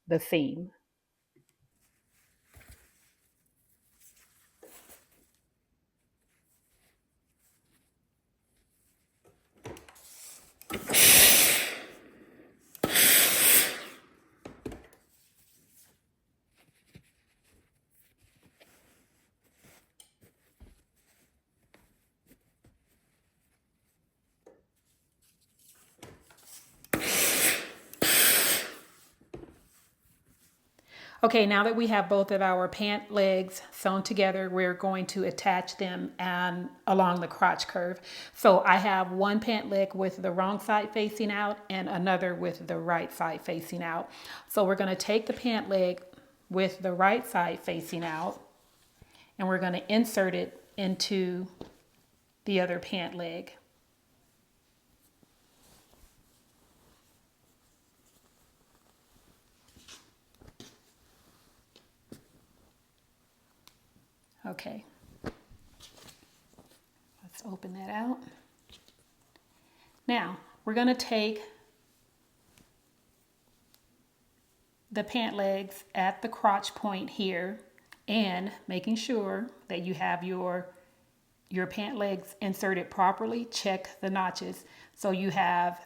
the seam. Okay, now that we have both of our pant legs sewn together, we're going to attach them along the crotch curve. So I have one pant leg with the wrong side facing out and another with the right side facing out. So we're going to take the pant leg with the right side facing out, and we're going to insert it into the other pant leg. Okay, let's open that out. Now, we're going to take the pant legs at the crotch point here, and making sure that you have your pant legs inserted properly, check the notches. So you have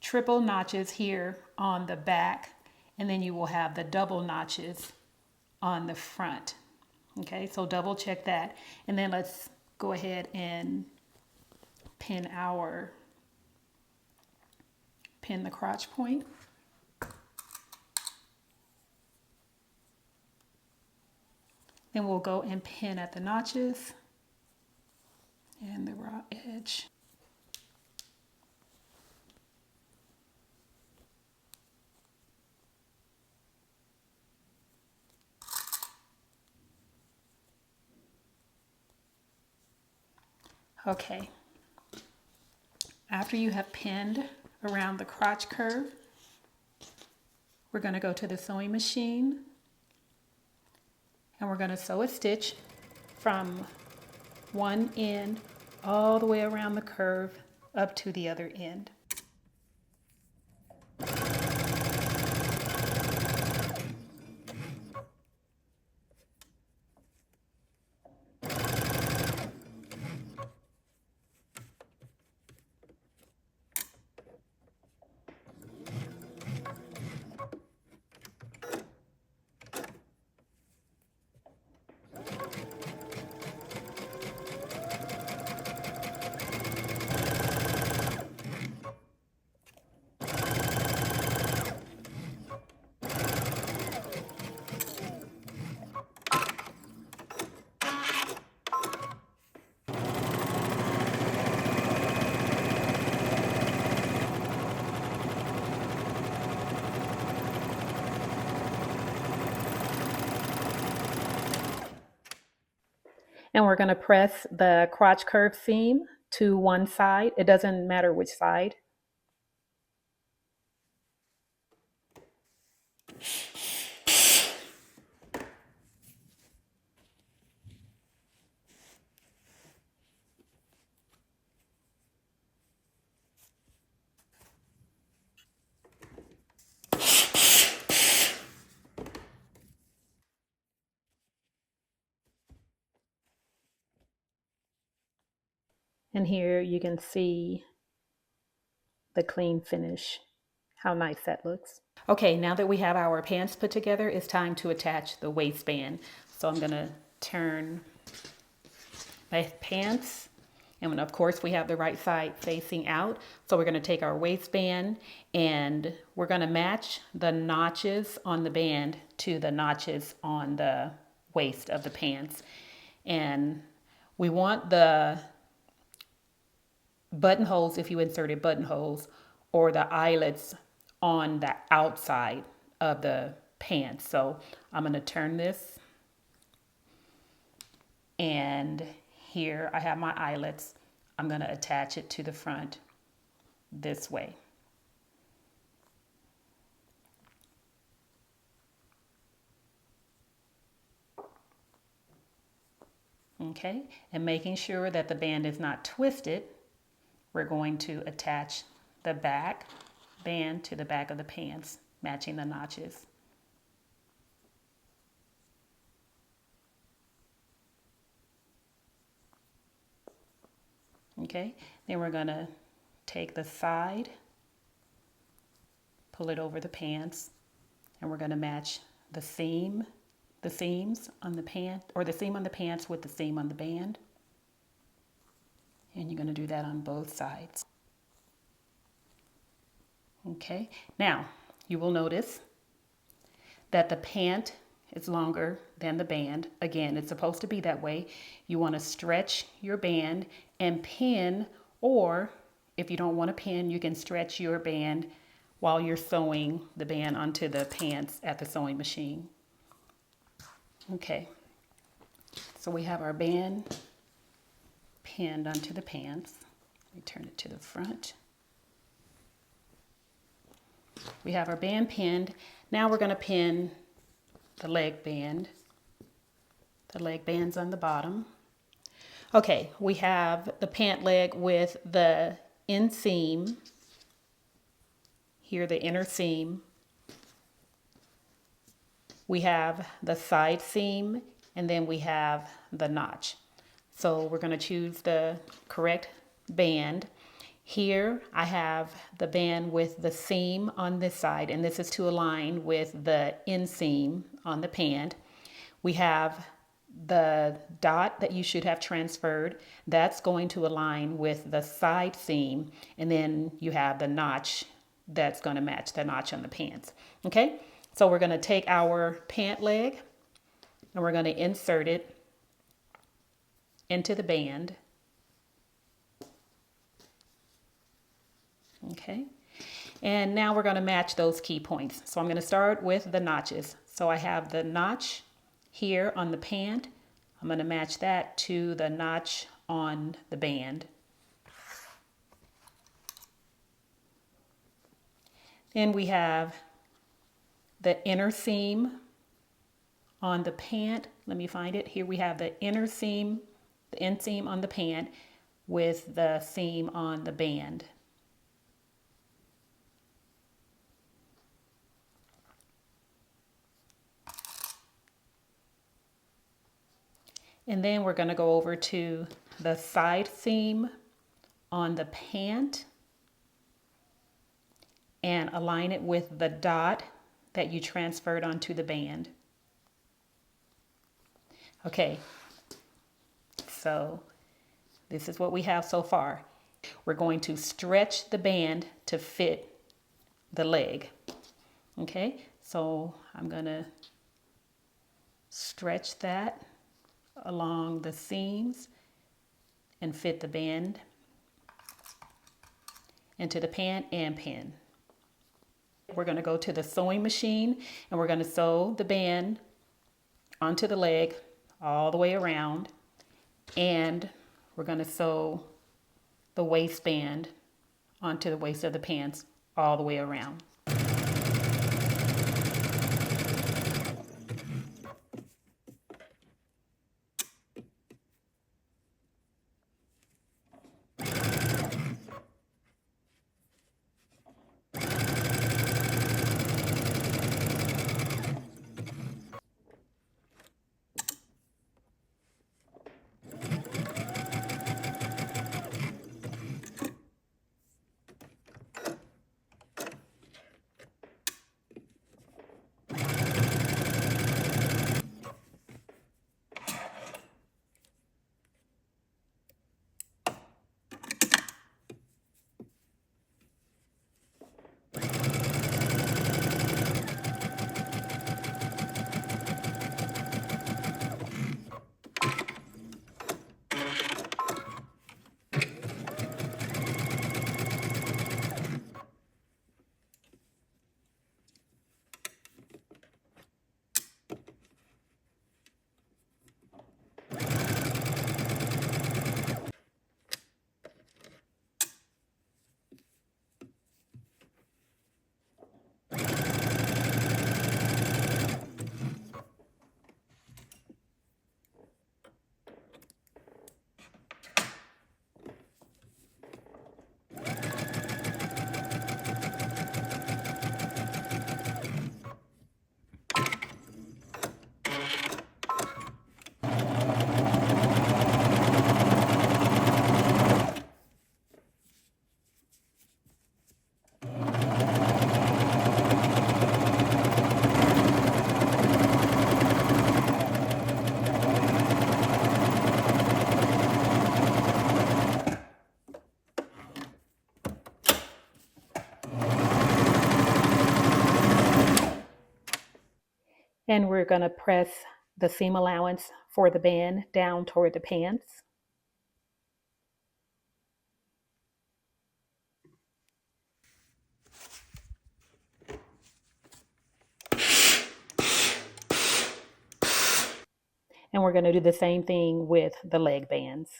triple notches here on the back, and then you will have the double notches on the front. Okay, so double check that. And then let's go ahead and pin the crotch point. Then we'll go and pin at the notches and the raw edge. Okay, after you have pinned around the crotch curve, We're going to go to the sewing machine and we're going to sew a stitch from one end all the way around the curve up to the other end. And we're going to press the crotch curve seam to one side. It doesn't matter which side. And here you can see the clean finish, how nice that looks. Okay, now that we have our pants put together, it's time to attach the waistband. So I'm gonna turn my pants, and of course we have the right side facing out. So we're gonna take our waistband and we're gonna match the notches on the band to the notches on the waist of the pants. And we want the buttonholes, if you inserted buttonholes, or the eyelets on the outside of the pants. So I'm going to turn this, and here I have my eyelets. I'm going to attach it to the front this way. Okay, and making sure that the band is not twisted, we're going to attach the back band to the back of the pants, matching the notches. Okay, then we're going to take the side, pull it over the pants, and we're going to match the seams on the pant, or the seam on the pants with the seam on the band. And you're going to do that on both sides. Okay, now you will notice that the pant is longer than the band. Again, it's supposed to be that way. You want to stretch your band and pin, or if you don't want to pin, you can stretch your band while you're sewing the band onto the pants at the sewing machine. Okay, so we have our band pinned onto the pants. We turn it to the front. We have our band pinned. Now we're going to pin the leg band. The leg band's on the bottom. Okay, we have the pant leg with the inseam. Here, the inner seam. We have the side seam, and then we have the notch. So we're going to choose the correct band. Here I have the band with the seam on this side, and this is to align with the inseam on the pant. We have the dot that you should have transferred. That's going to align with the side seam, and then you have the notch that's going to match the notch on the pants. Okay, so we're going to take our pant leg and we're going to insert it into the band. Okay, and now we're going to match those key points. So I'm going to start with the notches. So I have the notch here on the pant. I'm going to match that to the notch on the band. Then we have the inner seam on the pant. Let me find it. Here we have the inner seam, the inseam on the pant with the seam on the band. And then we're going to go over to the side seam on the pant and align it with the dot that you transferred onto the band. Okay, so this is what we have so far. We're going to stretch the band to fit the leg. Okay, so I'm going to stretch that along the seams and fit the band into the pant and pin. We're going to go to the sewing machine and we're going to sew the band onto the leg all the way around, and we're going to sew the waistband onto the waist of the pants all the way around. And we're going to press the seam allowance for the band down toward the pants. And we're going to do the same thing with the leg bands.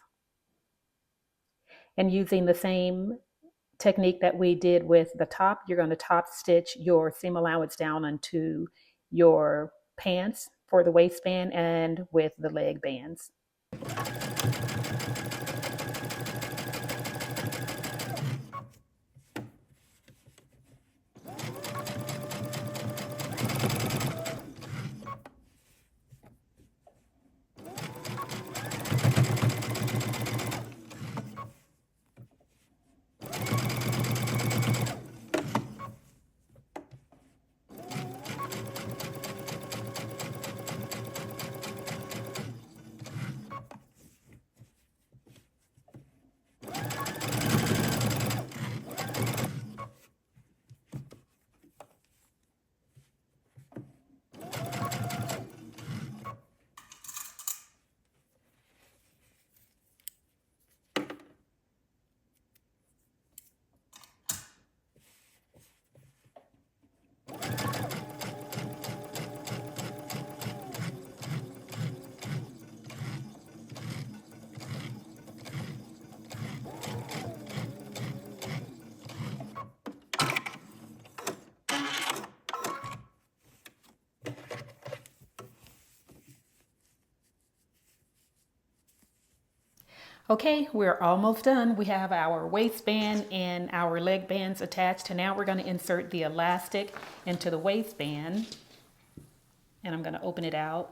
And using the same technique that we did with the top, you're going to top stitch your seam allowance down onto your pants for the waistband and with the leg bands. Okay, we're almost done. We have our waistband and our leg bands attached. And now we're going to insert the elastic into the waistband. And I'm going to open it out.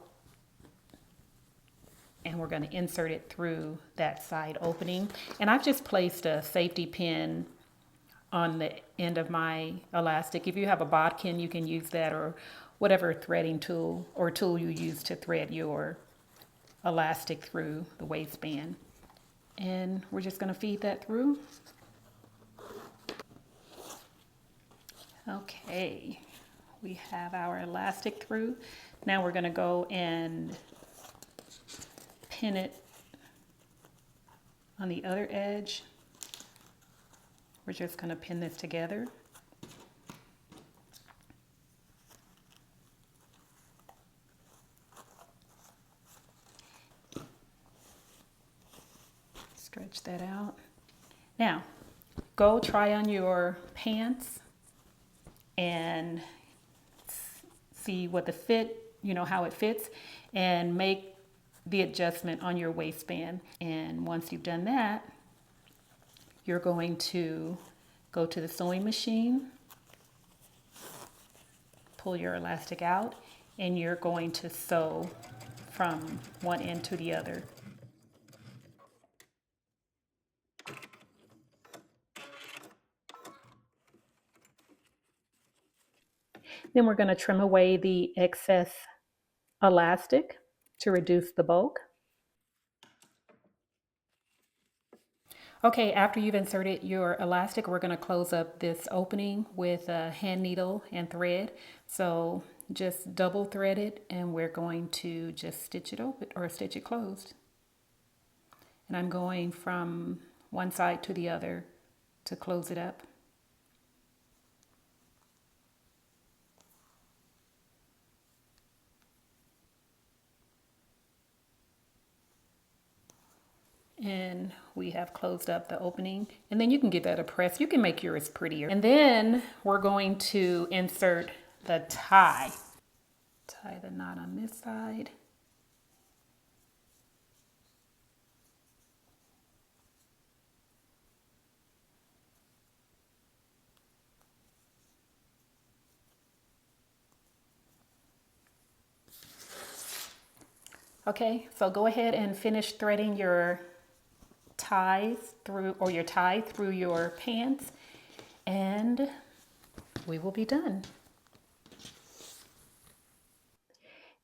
And we're going to insert it through that side opening. And I've just placed a safety pin on the end of my elastic. If you have a bodkin, you can use that, or whatever threading tool or tool you use to thread your elastic through the waistband. And we're just going to feed that through. Okay, we have our elastic through. Now we're going to go and pin it on the other edge. We're just going to pin this together. Stretch that out. Now, go try on your pants and see what the fit, how it fits, and make the adjustment on your waistband. And once you've done that, you're going to go to the sewing machine, pull your elastic out, and you're going to sew from one end to the other. Then we're going to trim away the excess elastic to reduce the bulk. Okay, after you've inserted your elastic, we're going to close up this opening with a hand needle and thread. So just double thread it, and we're going to just stitch it open or stitch it closed. And I'm going from one side to the other to close it up. And we have closed up the opening, and then you can give that a press. You can make yours prettier. And then we're going to insert the tie. Tie the knot on this side. Okay, so go ahead and finish threading your ties through, or your tie through your pants, and we will be done.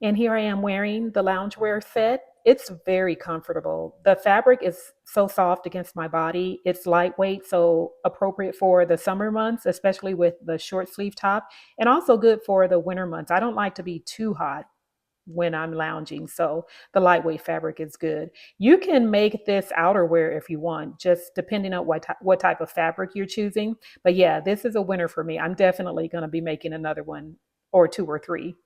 And here I am wearing the loungewear set. It's very comfortable. The fabric is so soft against my body. It's lightweight, so appropriate for the summer months, especially with the short sleeve top, and also good for the winter months. I don't like to be too hot when I'm lounging, so the lightweight fabric is good. You can make this outerwear if you want, just depending on what type of fabric you're choosing. But yeah, this is a winner for me. I'm definitely going to be making another one or two or three.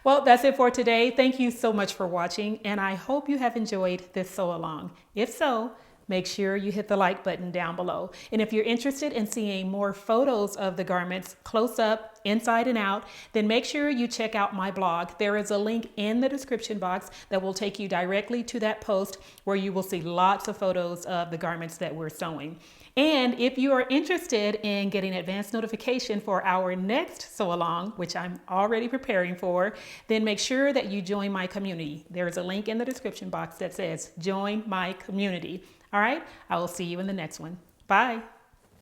Well, that's it for today. Thank you so much for watching, and I hope you have enjoyed this sew along. If so, make sure you hit the like button down below. And if you're interested in seeing more photos of the garments close up, inside and out, then make sure you check out my blog. There is a link in the description box that will take you directly to that post where you will see lots of photos of the garments that we're sewing. And if you are interested in getting advance notification for our next sew along, which I'm already preparing for, then make sure that you join my community. There is a link in the description box that says join my community. All right, I will see you in the next one. Bye.